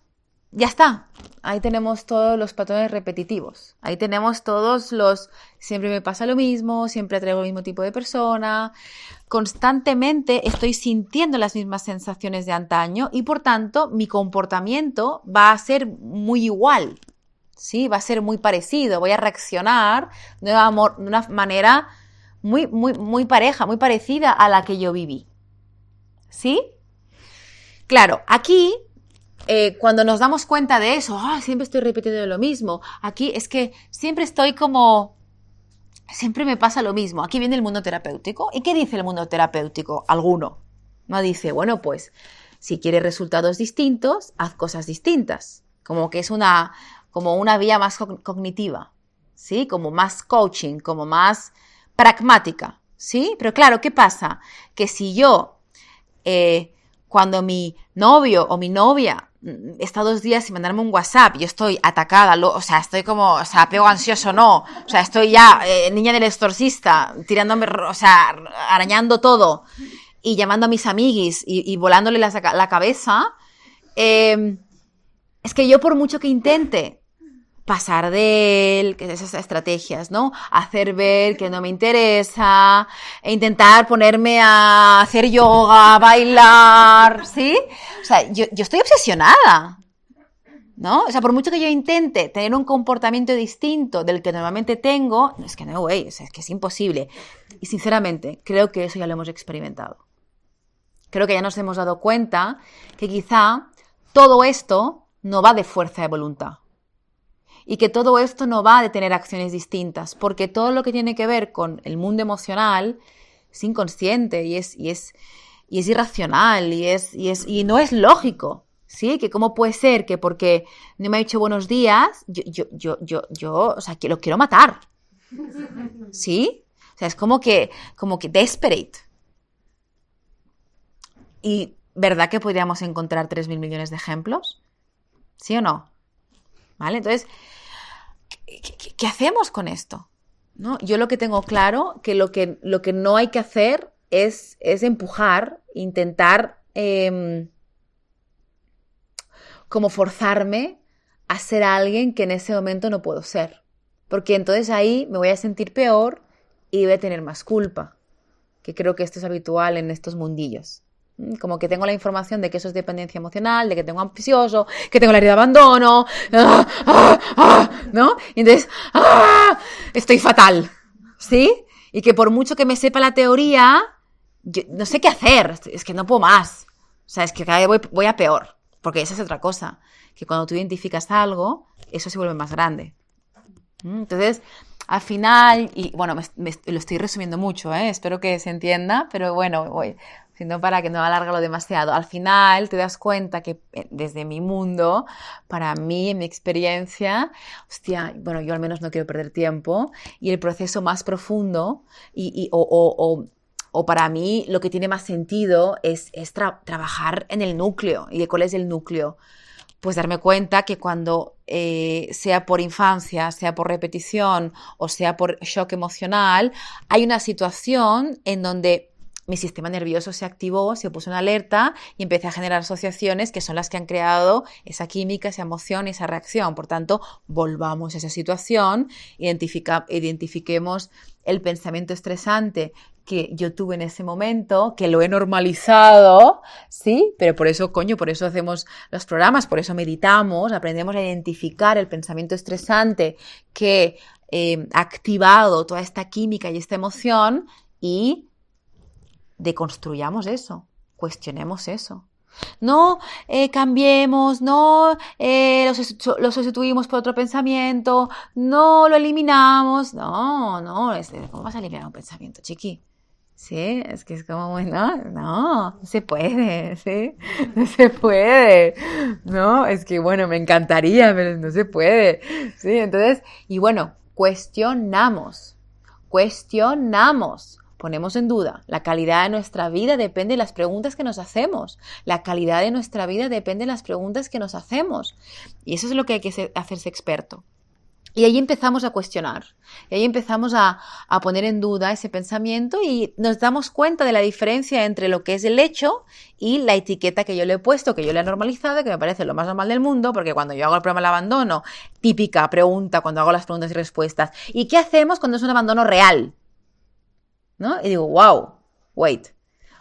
ya está. Ahí tenemos todos los patrones repetitivos. Ahí tenemos todos siempre me pasa lo mismo, siempre atraigo el mismo tipo de persona. Constantemente estoy sintiendo las mismas sensaciones de antaño y por tanto mi comportamiento va a ser muy igual. ¿Sí? Va a ser muy parecido. Voy a reaccionar de una manera muy parecida a la que yo viví. ¿Sí? Claro, aquí cuando nos damos cuenta de eso, siempre estoy repitiendo lo mismo, aquí es que siempre me pasa lo mismo. Aquí viene el mundo terapéutico. ¿Y qué dice el mundo terapéutico? Alguno. No dice, bueno, pues, si quieres resultados distintos, haz cosas distintas. Como que es como una vía más cognitiva, ¿sí? Como más coaching, como más pragmática. ¿sí? Pero claro, ¿qué pasa? Que si yo, cuando mi novio o mi novia está 2 días sin mandarme un WhatsApp, yo estoy atacada, o sea, estoy como, o sea, apego ansioso, no, o sea, estoy ya niña del exorcista, tirándome, o sea, arañando todo y llamando a mis amiguis y volándole la cabeza, es que yo por mucho que intente pasar de él, que es esas estrategias, ¿no? Hacer ver que no me interesa, e intentar ponerme a hacer yoga, bailar, ¿sí? O sea, yo estoy obsesionada, ¿no? O sea, por mucho que yo intente tener un comportamiento distinto del que normalmente tengo, es que no, güey, o sea, es que es imposible. Y sinceramente, creo que eso ya lo hemos experimentado. Creo que ya nos hemos dado cuenta que quizá todo esto no va de fuerza de voluntad. Y que todo esto no va de tener acciones distintas, porque todo lo que tiene que ver con el mundo emocional es inconsciente y es irracional y no es lógico, ¿sí? Que cómo puede ser que porque no me ha dicho buenos días, o sea, que lo quiero matar, ¿sí? O sea, es como que desperate. Y ¿verdad que podríamos encontrar 3.000 millones de ejemplos? ¿Sí o no? ¿Vale? Entonces, ¿qué hacemos con esto? ¿No? Yo lo que tengo claro que lo que no hay que hacer es empujar, intentar como forzarme a ser alguien que en ese momento no puedo ser. Porque entonces ahí me voy a sentir peor y voy a tener más culpa. Que creo que esto es habitual en estos mundillos. Como que tengo la información de que eso es dependencia emocional, de que tengo ansioso, que tengo la herida de abandono, ¿no? Y entonces, estoy fatal, ¿sí? Y que por mucho que me sepa la teoría, yo no sé qué hacer, es que no puedo más. O sea, es que cada vez voy a peor, porque esa es otra cosa, que cuando tú identificas algo, eso se vuelve más grande. Entonces, al final, y bueno, lo estoy resumiendo mucho, espero que se entienda, pero bueno, voy, sino para que no alargarlo demasiado. Al final te das cuenta que desde mi mundo, para mí, en mi experiencia, hostia, bueno, yo al menos no quiero perder tiempo, y el proceso más profundo o para mí lo que tiene más sentido es trabajar en el núcleo. ¿Y de cuál es el núcleo? Pues darme cuenta que cuando sea por infancia, sea por repetición o sea por shock emocional, hay una situación en donde mi sistema nervioso se activó, se puso en alerta y empecé a generar asociaciones que son las que han creado esa química, esa emoción y esa reacción. Por tanto, volvamos a esa situación, identifiquemos el pensamiento estresante que yo tuve en ese momento, que lo he normalizado, ¿sí? Pero por eso, por eso hacemos los programas, por eso meditamos, aprendemos a identificar el pensamiento estresante que ha activado toda esta química y esta emoción y deconstruyamos eso, cuestionemos eso. No cambiemos, no lo sustituimos por otro pensamiento, no lo eliminamos. No, ¿cómo vas a eliminar un pensamiento, chiqui? Sí, es que es como, bueno, no se puede, ¿sí? No se puede, ¿no? Es que, bueno, me encantaría, pero no se puede, ¿sí? Entonces, y bueno, cuestionamos, ponemos en duda. La calidad de nuestra vida depende de las preguntas que nos hacemos. La calidad de nuestra vida depende de las preguntas que nos hacemos. Y eso es lo que hay que hacerse experto. Y ahí empezamos a cuestionar, y ahí empezamos a poner en duda ese pensamiento y nos damos cuenta de la diferencia entre lo que es el hecho y la etiqueta que yo le he puesto, que yo le he normalizado, que me parece lo más normal del mundo, porque cuando yo hago el programa del abandono, típica pregunta, cuando hago las preguntas y respuestas, ¿y qué hacemos cuando es un abandono real? ¿No? Y digo, wow, wait.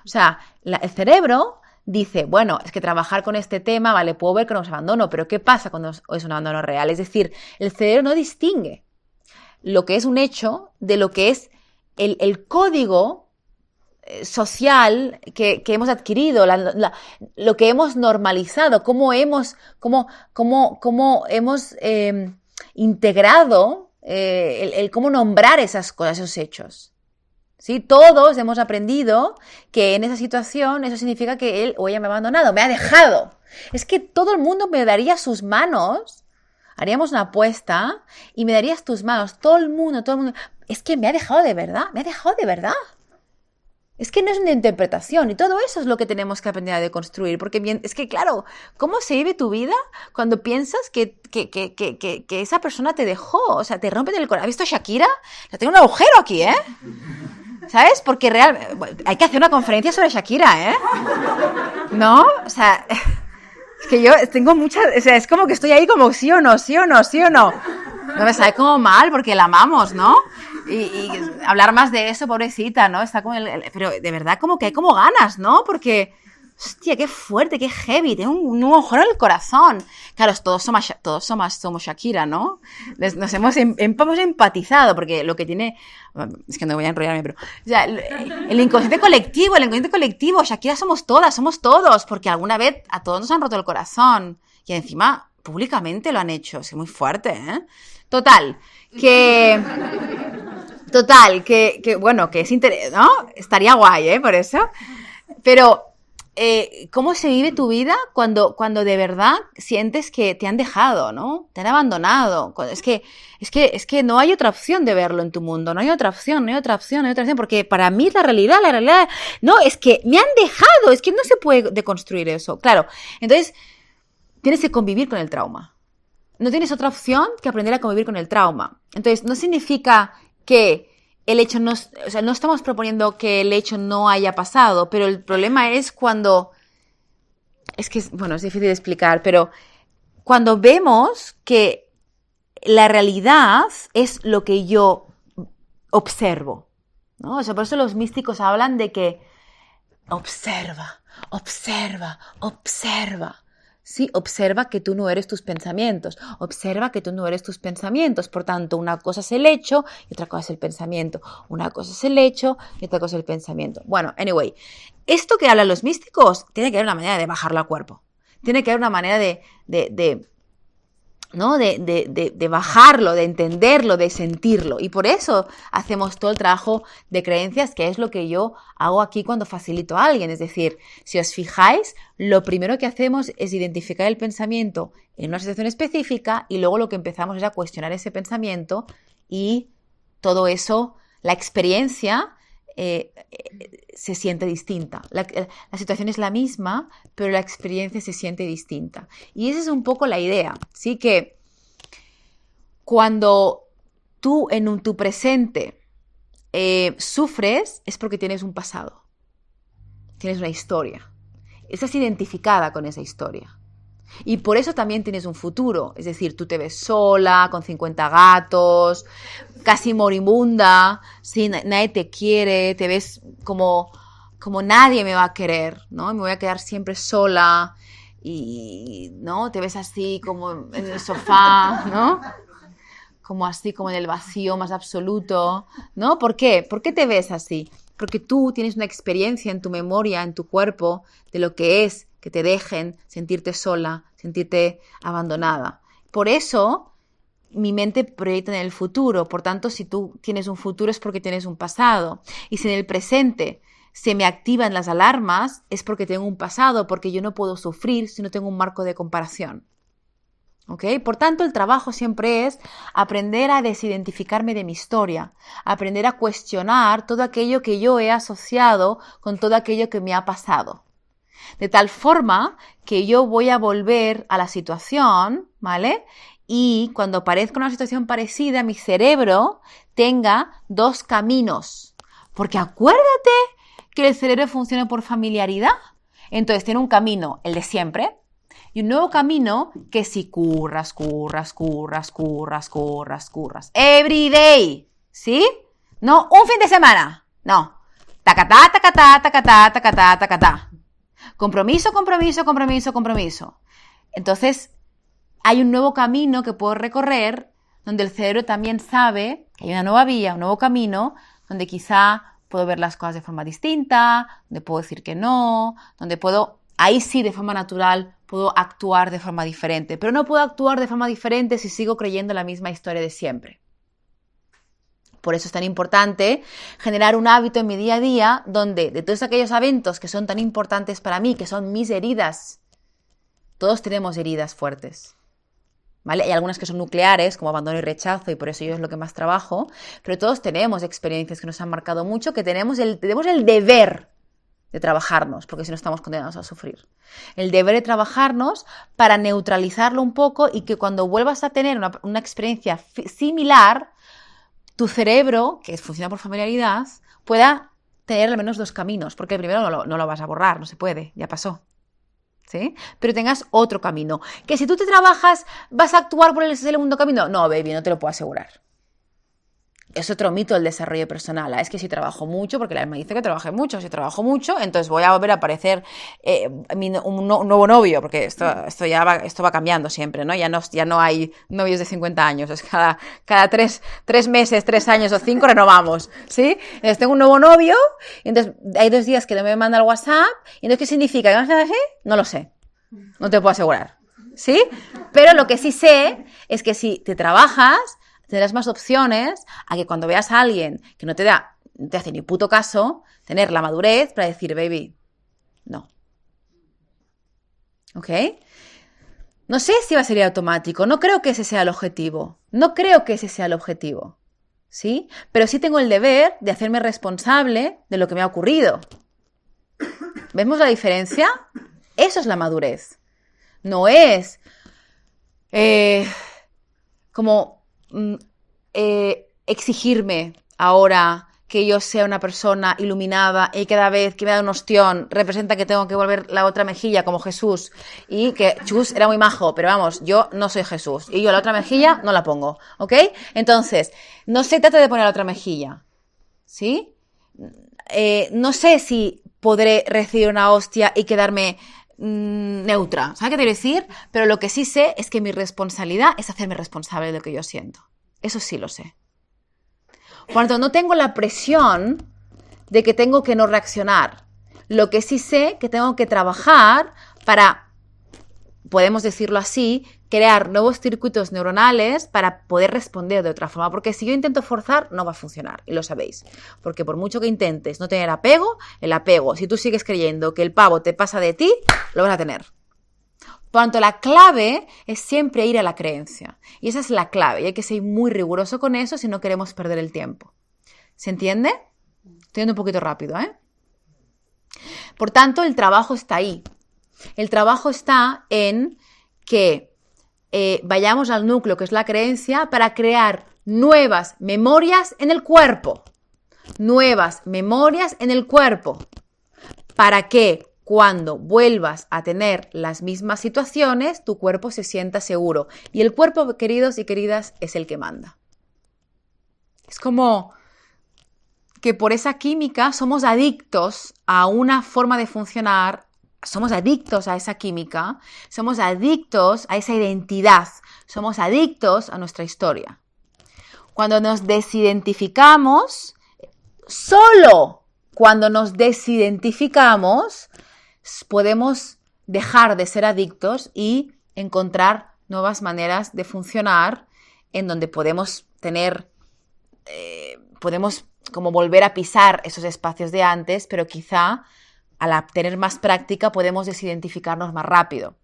O sea, el cerebro dice, bueno, es que trabajar con este tema, vale, puedo ver que no es abandono, pero ¿qué pasa cuando es un abandono real? Es decir, el cerebro no distingue lo que es un hecho de lo que es el código social que hemos adquirido, lo que hemos normalizado, cómo hemos integrado cómo nombrar esas cosas, esos hechos. ¿Sí? Todos hemos aprendido que en esa situación eso significa que él o ella me ha abandonado, me ha dejado. Es que todo el mundo me daría sus manos, haríamos una apuesta y me darías tus manos, todo el mundo. Es que me ha dejado de verdad, Es que no es una interpretación y todo eso es lo que tenemos que aprender a deconstruir, porque bien, es que claro, ¿cómo se vive tu vida cuando piensas que esa persona te dejó? O sea, te rompe el corazón. ¿Has visto a Shakira? La tengo un agujero aquí, ¿eh? ¿Sabes? Porque realmente hay que hacer una conferencia sobre Shakira, ¿eh? ¿No? O sea, es que yo tengo muchas, o sea, es como que estoy ahí como sí o no, sí o no, sí o no. No me sabe como mal porque la amamos, ¿no? Y hablar más de eso, pobrecita, ¿no? Está como pero de verdad como que hay como ganas, ¿no? Porque, hostia, qué fuerte, qué heavy, tengo un agujero en el corazón. Claro, todos somos Shakira, ¿no? Nos hemos empatizado, porque lo que tiene, es que no voy a enrollarme, pero, o sea, el inconsciente colectivo, Shakira somos todas, somos todos, porque alguna vez a todos nos han roto el corazón. Y encima, públicamente lo han hecho, es muy fuerte, ¿eh? Total, bueno, que es interesante, ¿no? Estaría guay, ¿eh? Por eso. Pero, ¿cómo se vive tu vida cuando de verdad sientes que te han dejado, ¿no? Te han abandonado. Es que no hay otra opción de verlo en tu mundo. No hay otra opción, porque para mí es la realidad, no, es que me han dejado, es que no se puede deconstruir eso. Claro, entonces, tienes que convivir con el trauma. No tienes otra opción que aprender a convivir con el trauma. Entonces, no significa que el hecho no... O sea, no estamos proponiendo que el hecho no haya pasado, pero el problema es cuando... Es que, bueno, es difícil de explicar, pero cuando vemos que la realidad es lo que yo observo, ¿no? O sea, por eso los místicos hablan de que observa. Sí, observa que tú no eres tus pensamientos. Por tanto, una cosa es el hecho y otra cosa es el pensamiento. Una cosa es el hecho y otra cosa es el pensamiento. Bueno, anyway, esto que hablan los místicos tiene que haber una manera de bajarlo al cuerpo. Tiene que haber una manera ¿no? de bajarlo, de entenderlo, de sentirlo. Y por eso hacemos todo el trabajo de creencias, que es lo que yo hago aquí cuando facilito a alguien. Es decir, si os fijáis, lo primero que hacemos es identificar el pensamiento en una situación específica y luego lo que empezamos es a cuestionar ese pensamiento y todo eso, la experiencia se siente distinta. La situación es la misma, pero la experiencia se siente distinta. Y esa es un poco la idea. Sí, que cuando tú en tu presente sufres es porque tienes un pasado. Tienes una historia. Estás identificada con esa historia. Y por eso también tienes un futuro. Es decir, tú te ves sola, con 50 gatos, casi moribunda, ¿sí? Nadie te quiere, te ves como nadie me va a querer, ¿no? Me voy a quedar siempre sola y, ¿no? Te ves así como en el sofá, ¿no? Como así, como en el vacío más absoluto, ¿no? ¿Por qué? ¿Por qué te ves así? Porque tú tienes una experiencia en tu memoria, en tu cuerpo, de lo que es que te dejen sentirte sola, sentirte abandonada. Por eso mi mente proyecta en el futuro. Por tanto, si tú tienes un futuro es porque tienes un pasado. Y si en el presente se me activan las alarmas es porque tengo un pasado, porque yo no puedo sufrir si no tengo un marco de comparación. ¿Ok? Por tanto, el trabajo siempre es aprender a desidentificarme de mi historia, aprender a cuestionar todo aquello que yo he asociado con todo aquello que me ha pasado. De tal forma que yo voy a volver a la situación, ¿vale? Y cuando aparezca una situación parecida, mi cerebro tenga dos caminos. Porque acuérdate que el cerebro funciona por familiaridad. Entonces tiene un camino, el de siempre, y un nuevo camino que si curras. Every day, ¿sí? No un fin de semana, no. Tacatá, tacatá, tacatá, tacatá, tacatá. Compromiso. Entonces, hay un nuevo camino que puedo recorrer donde el cerebro también sabe que hay una nueva vía, un nuevo camino, donde quizá puedo ver las cosas de forma distinta, donde puedo decir que no, donde puedo, ahí sí, de forma natural, puedo actuar de forma diferente. Pero no puedo actuar de forma diferente si sigo creyendo la misma historia de siempre. Por eso es tan importante generar un hábito en mi día a día donde de todos aquellos eventos que son tan importantes para mí, que son mis heridas, todos tenemos heridas fuertes, ¿vale? Hay algunas que son nucleares, como abandono y rechazo, y por eso yo es lo que más trabajo, pero todos tenemos experiencias que nos han marcado mucho, que tenemos el deber de trabajarnos, porque si no estamos condenados a sufrir. El deber de trabajarnos para neutralizarlo un poco y que cuando vuelvas a tener una experiencia similar, tu cerebro, que funciona por familiaridad, pueda tener al menos 2 caminos, porque el primero no lo vas a borrar, no se puede, ya pasó. ¿Sí? Pero tengas otro camino. Que si tú te trabajas, ¿vas a actuar por el segundo camino? No, baby, no te lo puedo asegurar. Es otro mito del desarrollo personal. Es que si trabajo mucho, porque la alma dice que trabaje mucho, si trabajo mucho, entonces voy a volver a aparecer un nuevo novio, porque esto va cambiando siempre, ¿no? Ya no hay novios de 50 años, es cada 3 meses, 3 años o 5 renovamos, ¿sí? Entonces tengo un nuevo novio, y entonces hay 2 días que no me manda el WhatsApp, y entonces ¿qué significa? ¿Que no sé? No lo sé, no te puedo asegurar, ¿sí? Pero lo que sí sé es que si te trabajas, tendrás más opciones a que cuando veas a alguien que no te hace ni puto caso, tener la madurez para decir, baby, no. ¿Ok? No sé si va a ser automático, no creo que ese sea el objetivo, ¿sí? Pero sí tengo el deber de hacerme responsable de lo que me ha ocurrido. ¿Vemos la diferencia? Eso es la madurez. No es como exigirme ahora que yo sea una persona iluminada y cada vez que me da un ostión representa que tengo que volver la otra mejilla como Jesús, y que Jesús era muy majo, pero vamos, yo no soy Jesús y yo la otra mejilla no la pongo, ¿ok? Entonces, no se trata de poner la otra mejilla, ¿sí? No sé si podré recibir una hostia y quedarme neutra, ¿sabes qué te quiero decir? Pero lo que sí sé es que mi responsabilidad es hacerme responsable de lo que yo siento. Eso sí lo sé. Cuando no tengo la presión de que tengo que no reaccionar, lo que sí sé que tengo que trabajar para, podemos decirlo así, crear nuevos circuitos neuronales para poder responder de otra forma, porque si yo intento forzar no va a funcionar, y lo sabéis, porque por mucho que intentes no tener apego, el apego, si tú sigues creyendo que el pavo te pasa de ti, lo vas a tener. Por tanto, la clave es siempre ir a la creencia, y esa es la clave, y hay que ser muy riguroso con eso si no queremos perder el tiempo. ¿Se entiende? Estoy yendo un poquito rápido, ¿eh? Por tanto, el trabajo está ahí. El trabajo está en que vayamos al núcleo, que es la creencia, para crear nuevas memorias en el cuerpo. Nuevas memorias en el cuerpo. Para que cuando vuelvas a tener las mismas situaciones, tu cuerpo se sienta seguro. Y el cuerpo, queridos y queridas, es el que manda. Es como que por esa química somos adictos a una forma de funcionar, somos adictos a esa química, somos adictos a esa identidad, somos adictos a nuestra historia. Cuando nos desidentificamos, solo cuando nos desidentificamos, podemos dejar de ser adictos y encontrar nuevas maneras de funcionar en donde podemos tener, podemos como volver a pisar esos espacios de antes, pero quizá al tener más práctica podemos desidentificarnos más rápido.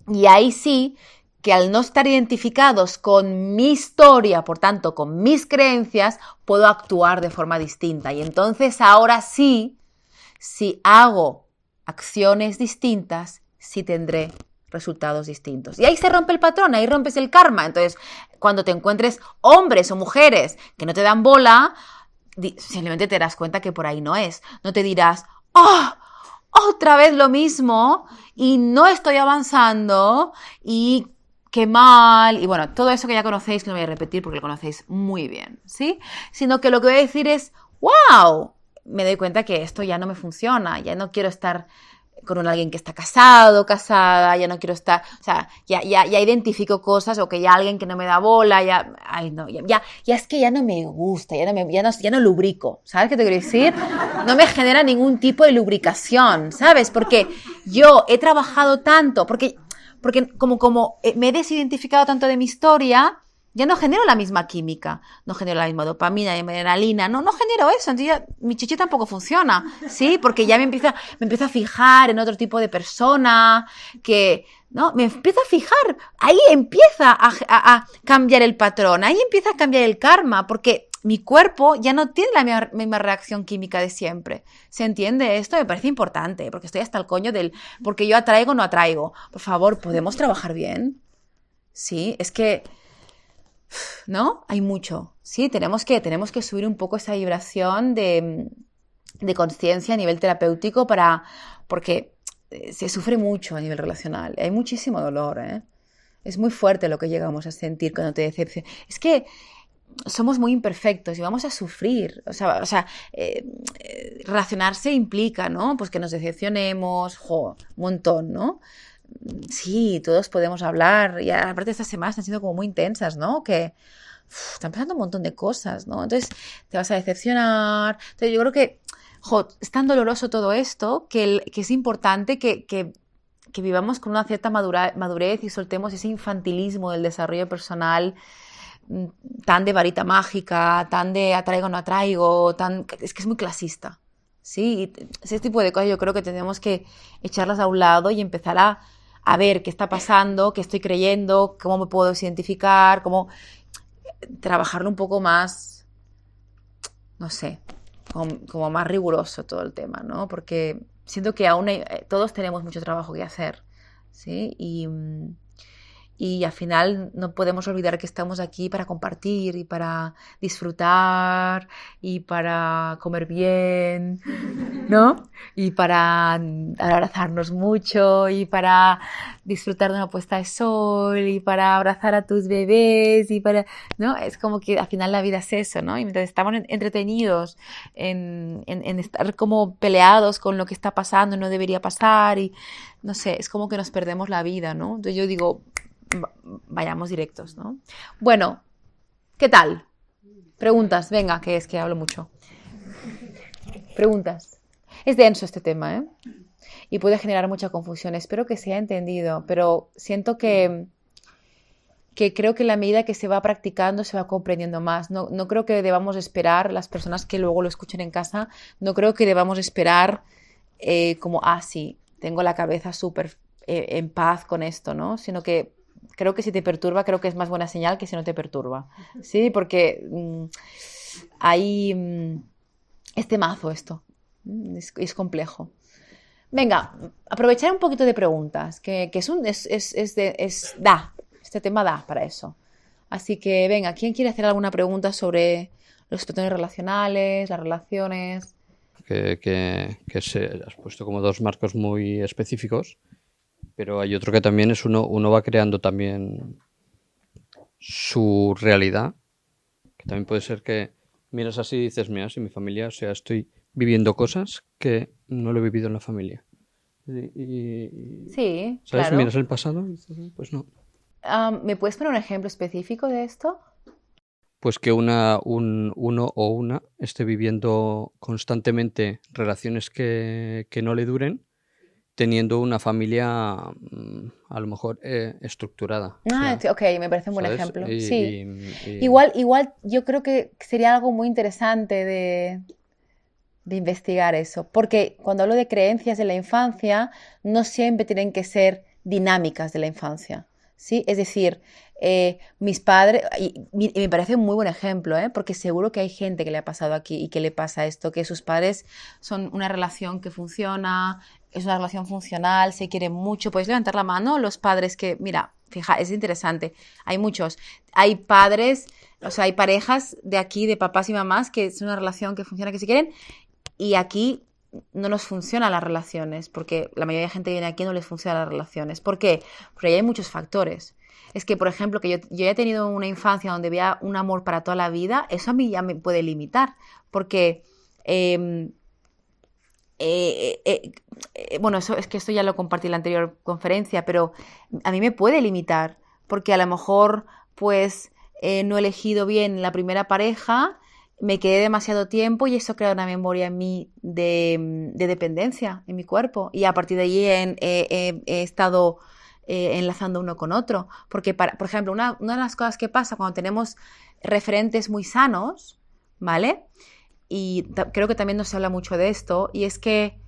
Y ahí sí que al no estar identificados con mi historia, por tanto con mis creencias, puedo actuar de forma distinta. Y entonces ahora sí, si hago acciones distintas, sí tendré resultados distintos. Y ahí se rompe el patrón, ahí rompes el karma. Entonces, cuando te encuentres hombres o mujeres que no te dan bola, simplemente te darás cuenta que por ahí no es. No te dirás, ¡oh! Otra vez lo mismo y no estoy avanzando y qué mal. Y bueno, todo eso que ya conocéis, que no voy a repetir porque lo conocéis muy bien, ¿sí? Sino que lo que voy a decir es, ¡wow! Me doy cuenta que esto ya no me funciona, ya no quiero estar con alguien que está casado, casada, ya no quiero estar, o sea, ya identifico cosas, o que ya alguien que no me da bola, ya es que ya no me gusta, ya no lubrico, ¿sabes qué te quiero decir? No me genera ningún tipo de lubricación, ¿sabes? Porque yo he trabajado tanto, porque como me he desidentificado tanto de mi historia, ya no genero la misma química, no genero la misma dopamina, ni adrenalina, no genero eso, entonces ya mi chichi tampoco funciona, ¿sí? Porque ya me empiezo a fijar en otro tipo de persona, ¿no? Me empiezo a fijar, ahí empieza a cambiar el patrón, ahí empieza a cambiar el karma, porque mi cuerpo ya no tiene la misma reacción química de siempre. ¿Se entiende? Esto me parece importante, porque estoy hasta el coño porque yo atraigo o no atraigo. Por favor, ¿podemos trabajar bien? Sí, es que, ¿no? Hay mucho. Sí, tenemos que subir un poco esa vibración de conciencia a nivel terapéutico porque se sufre mucho a nivel relacional. Hay muchísimo dolor, ¿eh? Es muy fuerte lo que llegamos a sentir cuando te decepcionas. Es que somos muy imperfectos y vamos a sufrir. O sea, relacionarse implica, ¿no? Pues que nos decepcionemos, un montón, ¿no? Sí, todos podemos hablar. Y aparte estas semanas están siendo como muy intensas, ¿no? Que están pasando un montón de cosas, ¿no? Entonces te vas a decepcionar. Entonces yo creo que es tan doloroso todo esto que es importante que vivamos con una cierta madurez y soltemos ese infantilismo del desarrollo personal tan de varita mágica, tan de atraigo o no atraigo, es que es muy clasista, ¿sí? Y ese tipo de cosas yo creo que tenemos que echarlas a un lado y empezar a ver qué está pasando, qué estoy creyendo, cómo me puedo identificar, cómo trabajarlo un poco más, no sé, como más riguroso todo el tema, ¿no? Porque siento que aún todos tenemos mucho trabajo que hacer, ¿sí? Y al final no podemos olvidar que estamos aquí para compartir y para disfrutar y para comer bien, ¿no? Y para abrazarnos mucho y para disfrutar de una puesta de sol y para abrazar a tus bebés y ¿no? Es como que al final la vida es eso, ¿no? Y mientras estamos entretenidos en estar como peleados con lo que está pasando y no debería pasar y no sé, es como que nos perdemos la vida, ¿no? Entonces yo digo, vayamos directos, ¿no? Bueno, ¿qué tal? Preguntas, venga, que es que hablo mucho. Preguntas. Es denso este tema, ¿eh? Y puede generar mucha confusión. Espero que se haya entendido, pero siento que creo que en la medida que se va practicando se va comprendiendo más. No creo que debamos esperar, las personas que luego lo escuchen en casa, no creo que debamos esperar como, sí, tengo la cabeza súper en paz con esto, ¿no? Sino que creo que si te perturba, creo que es más buena señal que si no te perturba. Sí, porque hay este mazo esto. Es complejo. Venga, aprovechar un poquito de preguntas, que este tema da para eso. Así que venga, ¿quién quiere hacer alguna pregunta sobre los patrones relacionales, las relaciones? Que has puesto como dos marcos muy específicos, pero hay otro que también es uno va creando también su realidad, que también puede ser que miras así y dices, mira, si mi familia, o sea, estoy viviendo cosas que no lo he vivido en la familia. Sí, ¿Sabes? claro. Miras el pasado y dices, pues no. ¿Me puedes poner un ejemplo específico de esto? Pues que uno o una esté viviendo constantemente relaciones que no le duren, teniendo una familia a lo mejor estructurada. O sea, Ok, me parece un buen ¿sabes? ejemplo. Sí. Y Igual yo creo que sería algo muy interesante de investigar eso, porque cuando hablo de creencias de la infancia, no siempre tienen que ser dinámicas de la infancia, ¿sí? Es decir, mis padres, y me parece un muy buen ejemplo, ¿eh? Porque seguro que hay gente que le ha pasado aquí y que le pasa esto, que sus padres son una relación que funciona, es una relación funcional, se quieren mucho. Podéis levantar la mano los padres que, mira, fija, es interesante, hay muchos, hay padres, o sea, hay parejas de aquí, de papás y mamás, que es una relación que funciona, que se quieren, y aquí no nos funcionan las relaciones, porque la mayoría de gente que viene aquí no les funcionan las relaciones. ¿Por qué? Porque ahí hay muchos factores. Es que, por ejemplo, que yo he tenido una infancia donde había un amor para toda la vida, eso a mí ya me puede limitar, porque, bueno, eso es que esto ya lo compartí en la anterior conferencia, pero a mí me puede limitar, porque a lo mejor, pues, no he elegido bien la primera pareja, me quedé demasiado tiempo y eso crea una memoria en mí de dependencia en mi cuerpo. Y a partir de allí he estado enlazando uno con otro. Porque, por ejemplo, una de las cosas que pasa cuando tenemos referentes muy sanos, ¿vale? Y creo que también no se habla mucho de esto, y es que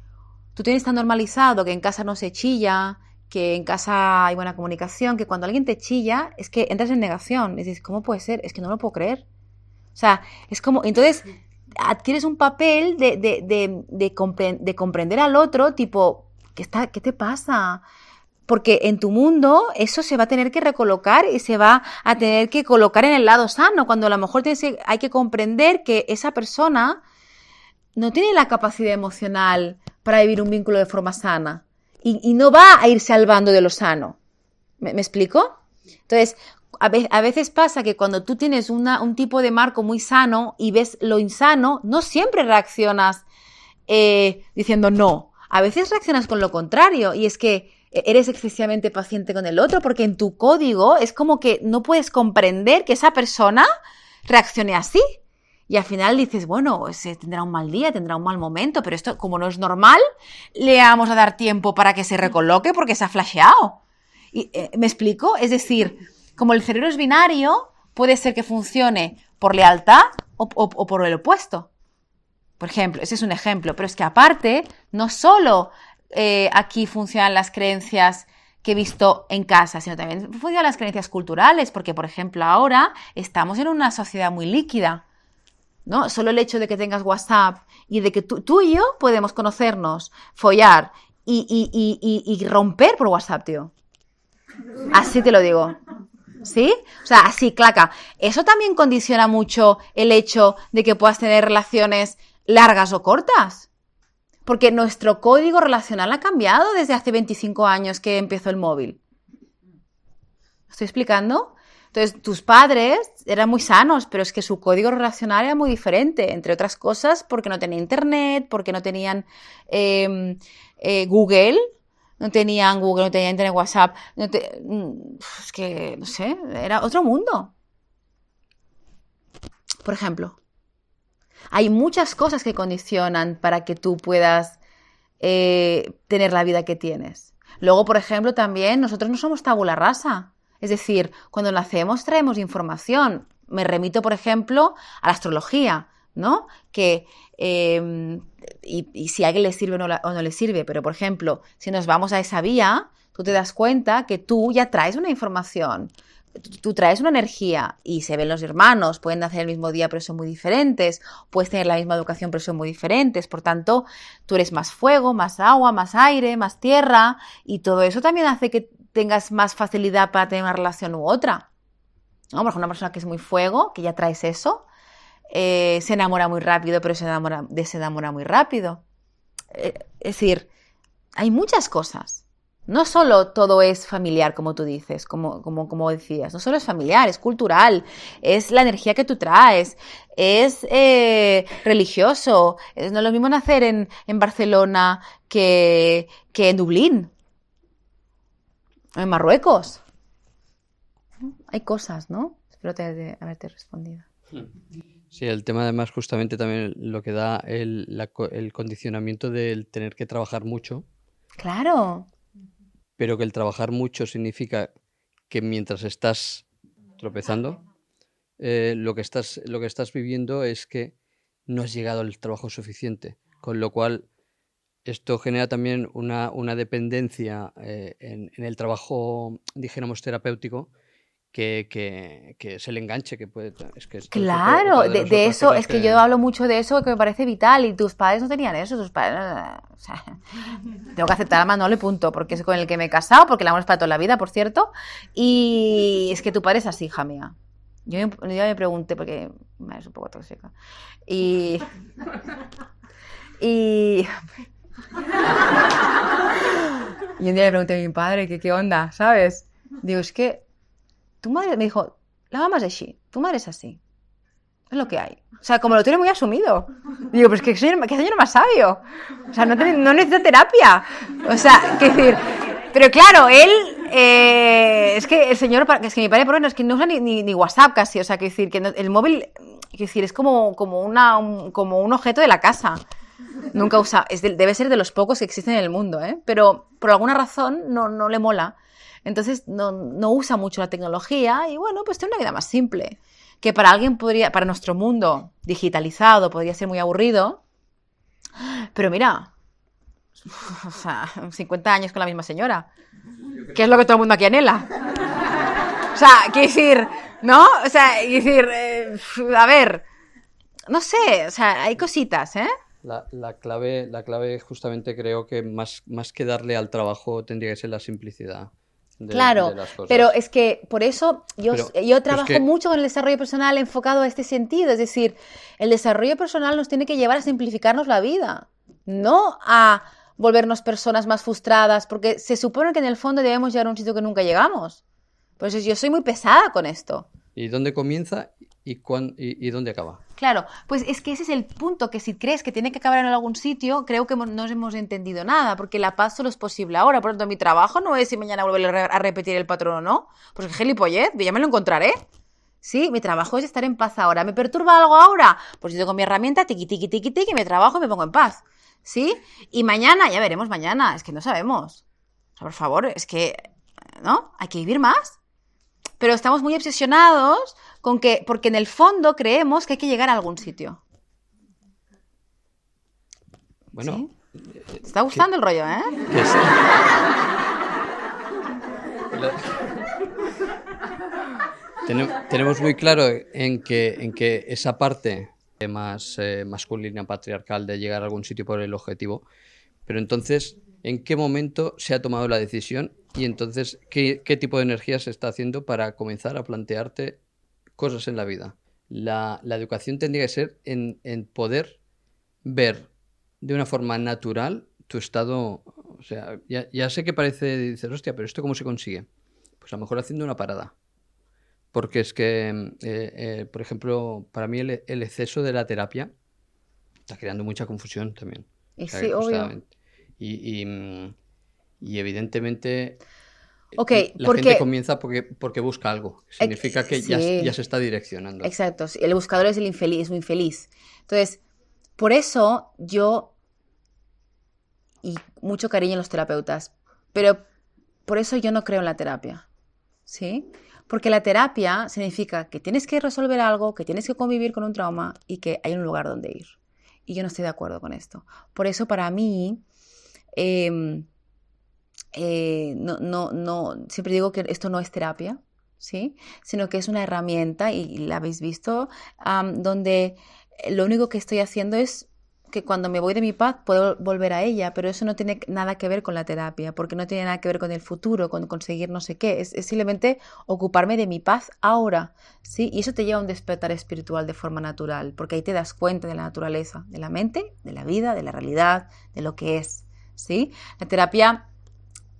tú tienes tan normalizado que en casa no se chilla, que en casa hay buena comunicación, que cuando alguien te chilla es que entras en negación. Y dices, ¿cómo puede ser? Es que no lo puedo creer. O sea, es como... Entonces adquieres un papel de comprender al otro, tipo, ¿qué te pasa? Porque en tu mundo eso se va a tener que recolocar y se va a tener que colocar en el lado sano, cuando a lo mejor hay que comprender que esa persona no tiene la capacidad emocional para vivir un vínculo de forma sana y no va a ir salvando de lo sano. ¿Me explico? Entonces, a veces pasa que cuando tú tienes un tipo de marco muy sano y ves lo insano, no siempre reaccionas diciendo no. A veces reaccionas con lo contrario, y es que eres excesivamente paciente con el otro porque en tu código es como que no puedes comprender que esa persona reaccione así. Y al final dices, bueno, tendrá un mal día, tendrá un mal momento, pero esto, como no es normal, le vamos a dar tiempo para que se recoloque porque se ha flasheado. Y, ¿me explico? Es decir, como el cerebro es binario, puede ser que funcione por lealtad o por el opuesto. Por ejemplo, ese es un ejemplo, pero es que aparte, no solo aquí funcionan las creencias que he visto en casa, sino también funcionan las creencias culturales, porque, por ejemplo, ahora estamos en una sociedad muy líquida, ¿no? Solo el hecho de que tengas WhatsApp y de que tú y yo podemos conocernos, follar y romper por WhatsApp, tío. Así te lo digo. ¿Sí? O sea, así, claca. Eso también condiciona mucho el hecho de que puedas tener relaciones largas o cortas. Porque nuestro código relacional ha cambiado desde hace 25 años que empezó el móvil. ¿Estoy explicando? Entonces, tus padres eran muy sanos, pero es que su código relacional era muy diferente, entre otras cosas porque no tenían internet, porque no tenían Google, no tenían internet, WhatsApp, es que, no sé, era otro mundo. Por ejemplo, hay muchas cosas que condicionan para que tú puedas tener la vida que tienes. Luego, por ejemplo, también nosotros no somos tabula rasa. Es decir, cuando nacemos traemos información. Me remito, por ejemplo, a la astrología, ¿no? Que, y si a alguien le sirve o no le sirve, pero, por ejemplo, si nos vamos a esa vía, tú te das cuenta que tú ya traes una información. Tú traes una energía y se ven los hermanos, pueden nacer el mismo día pero son muy diferentes, puedes tener la misma educación pero son muy diferentes, por tanto tú eres más fuego, más agua, más aire, más tierra, y todo eso también hace que tengas más facilidad para tener una relación u otra, ¿no? Por ejemplo, una persona que es muy fuego, que ya traes eso, se enamora muy rápido pero se enamora muy rápido. Es decir, hay muchas cosas. No solo todo es familiar, como tú dices, como decías, no solo es familiar, es cultural, es la energía que tú traes, es religioso. No es lo mismo nacer en Barcelona que en Dublín, o en Marruecos. Hay cosas, ¿no? Espero haberte respondido. Sí, el tema además justamente también lo que da el condicionamiento del tener que trabajar mucho. Claro. Pero que el trabajar mucho significa que mientras estás tropezando, lo que estás viviendo es que no has llegado al trabajo suficiente, con lo cual esto genera también una dependencia en el trabajo, dijéramos, terapéutico, que es el enganche que puede... Claro, de eso, es que yo hablo mucho de eso, que me parece vital, y tus padres no tenían eso, tus padres... O sea, tengo que aceptar a Manolo y punto, porque es con el que me he casado, porque el amor es para toda la vida, por cierto, y es que tu padre es así, hija mía. Yo me pregunté, porque es un poco tóxica, y un día le pregunté a mi padre que qué onda, ¿sabes? Digo, es que tu madre me dijo, la mamá es así, tu madre es así. Es lo que hay. O sea, como lo tiene muy asumido. Digo, pues que señor más sabio. O sea, no necesita terapia. O sea, qué decir... Pero claro, él... es que el señor... Es que mi padre, por ejemplo, es que no usa ni WhatsApp casi. O sea, que decir, que no, el móvil... Que decir, es como un objeto de la casa. Nunca usa... debe ser de los pocos que existen en el mundo, ¿eh? Pero por alguna razón no le mola. Entonces no usa mucho la tecnología y bueno, pues tiene una vida más simple. Que para alguien para nuestro mundo digitalizado podría ser muy aburrido. Pero mira, o sea, 50 años con la misma señora. ¿Qué es lo que todo el mundo aquí anhela? O sea, quiero decir, ¿no? O sea, quiero decir, a ver, no sé, o sea, hay cositas, ¿eh? La clave justamente creo que más que darle al trabajo tendría que ser la simplicidad Claro, de las cosas. pero es que por eso yo trabajo es que... mucho con el desarrollo personal enfocado a este sentido. Es decir, el desarrollo personal nos tiene que llevar a simplificarnos la vida, no a volvernos personas más frustradas, porque se supone que en el fondo debemos llegar a un sitio que nunca llegamos. Por eso yo soy muy pesada con esto. ¿Y dónde comienza y dónde acaba? Claro, pues es que ese es el punto, que si crees que tiene que acabar en algún sitio, creo que no hemos entendido nada, porque la paz solo es posible ahora. Por lo tanto, mi trabajo no es si mañana vuelve a repetir el patrón o no, pues que gilipollez, ya me lo encontraré. Sí, mi trabajo es estar en paz ahora. ¿Me perturba algo ahora? Pues yo tengo mi herramienta, tiqui, tiqui, tiqui, tiqui, me trabajo y me pongo en paz. ¿Sí? Y mañana, ya veremos mañana, es que no sabemos. O sea, por favor, es que, ¿no? Hay que vivir más. Pero estamos muy obsesionados con que, porque en el fondo creemos que hay que llegar a algún sitio. Bueno, ¿sí? Te está gustando el rollo, ¿eh? Tenemos muy claro en que esa parte más masculina, patriarcal, de llegar a algún sitio por el objetivo, pero entonces, ¿en qué momento se ha tomado la decisión? Y entonces, ¿qué tipo de energía se está haciendo para comenzar a plantearte cosas en la vida? La educación tendría que ser en poder ver de una forma natural tu estado. O sea, ya sé que dices, hostia, pero ¿esto cómo se consigue? Pues a lo mejor haciendo una parada. Porque es que, por ejemplo, para mí el exceso de la terapia está creando mucha confusión también. Y o sea, sí, obvio. Y evidentemente Okay, la gente comienza porque busca algo. Significa que sí. ya se está direccionando. Exacto. Sí. El buscador es es muy infeliz. Entonces, por eso yo, y mucho cariño en los terapeutas, pero por eso yo no creo en la terapia. ¿Sí? Porque la terapia significa que tienes que resolver algo, que tienes que convivir con un trauma y que hay un lugar donde ir. Y yo no estoy de acuerdo con esto. Por eso para mí, siempre digo que esto no es terapia, ¿sí? Sino que es una herramienta, y la habéis visto, donde lo único que estoy haciendo es que cuando me voy de mi paz puedo volver a ella, pero eso no tiene nada que ver con la terapia, porque no tiene nada que ver con el futuro, con conseguir no sé qué, es simplemente ocuparme de mi paz ahora, ¿sí? Y eso te lleva a un despertar espiritual de forma natural, porque ahí te das cuenta de la naturaleza, de la mente, de la vida, de la realidad, de lo que es, ¿sí? La terapia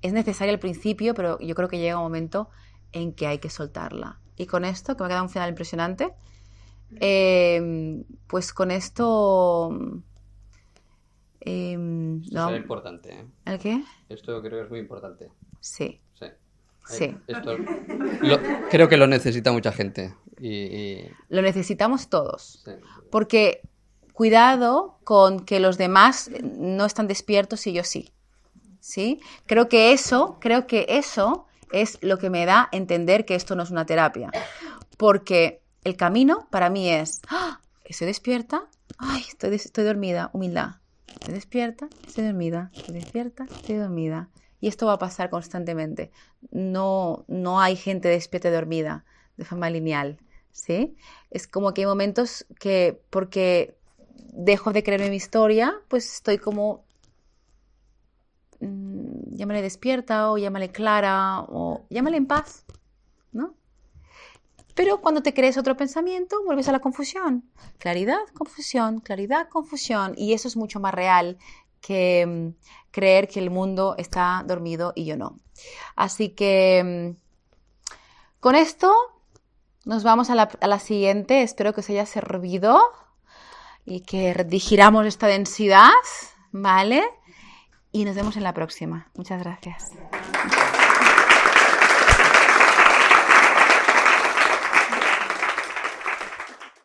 es necesaria al principio, pero yo creo que llega un momento en que hay que soltarla. Y con esto, que me ha quedado un final impresionante, pues con esto... Esto es importante, ¿eh? ¿El qué? Esto creo que es muy importante. Sí. Sí. Sí. Esto creo que lo necesita mucha gente. Lo necesitamos todos. Sí. Porque cuidado con que los demás no están despiertos y yo sí. ¿Sí? Creo que eso es lo que me da a entender que esto no es una terapia. Porque el camino para mí es, estoy despierta, estoy dormida, humildad. Estoy despierta, estoy dormida, estoy despierta, estoy dormida. Y esto va a pasar constantemente. No hay gente despierta y dormida de forma lineal, ¿sí? Es como que hay momentos que, porque dejo de creerme mi historia, pues estoy como... llámale despierta, o llámale clara, o llámale en paz, ¿no? Pero cuando te crees otro pensamiento, vuelves a la confusión. Claridad, confusión. Y eso es mucho más real que creer que el mundo está dormido y yo no. Así que con esto nos vamos a la siguiente. Espero que os haya servido y que digiramos esta densidad, ¿vale? Y nos vemos en la próxima. Muchas gracias.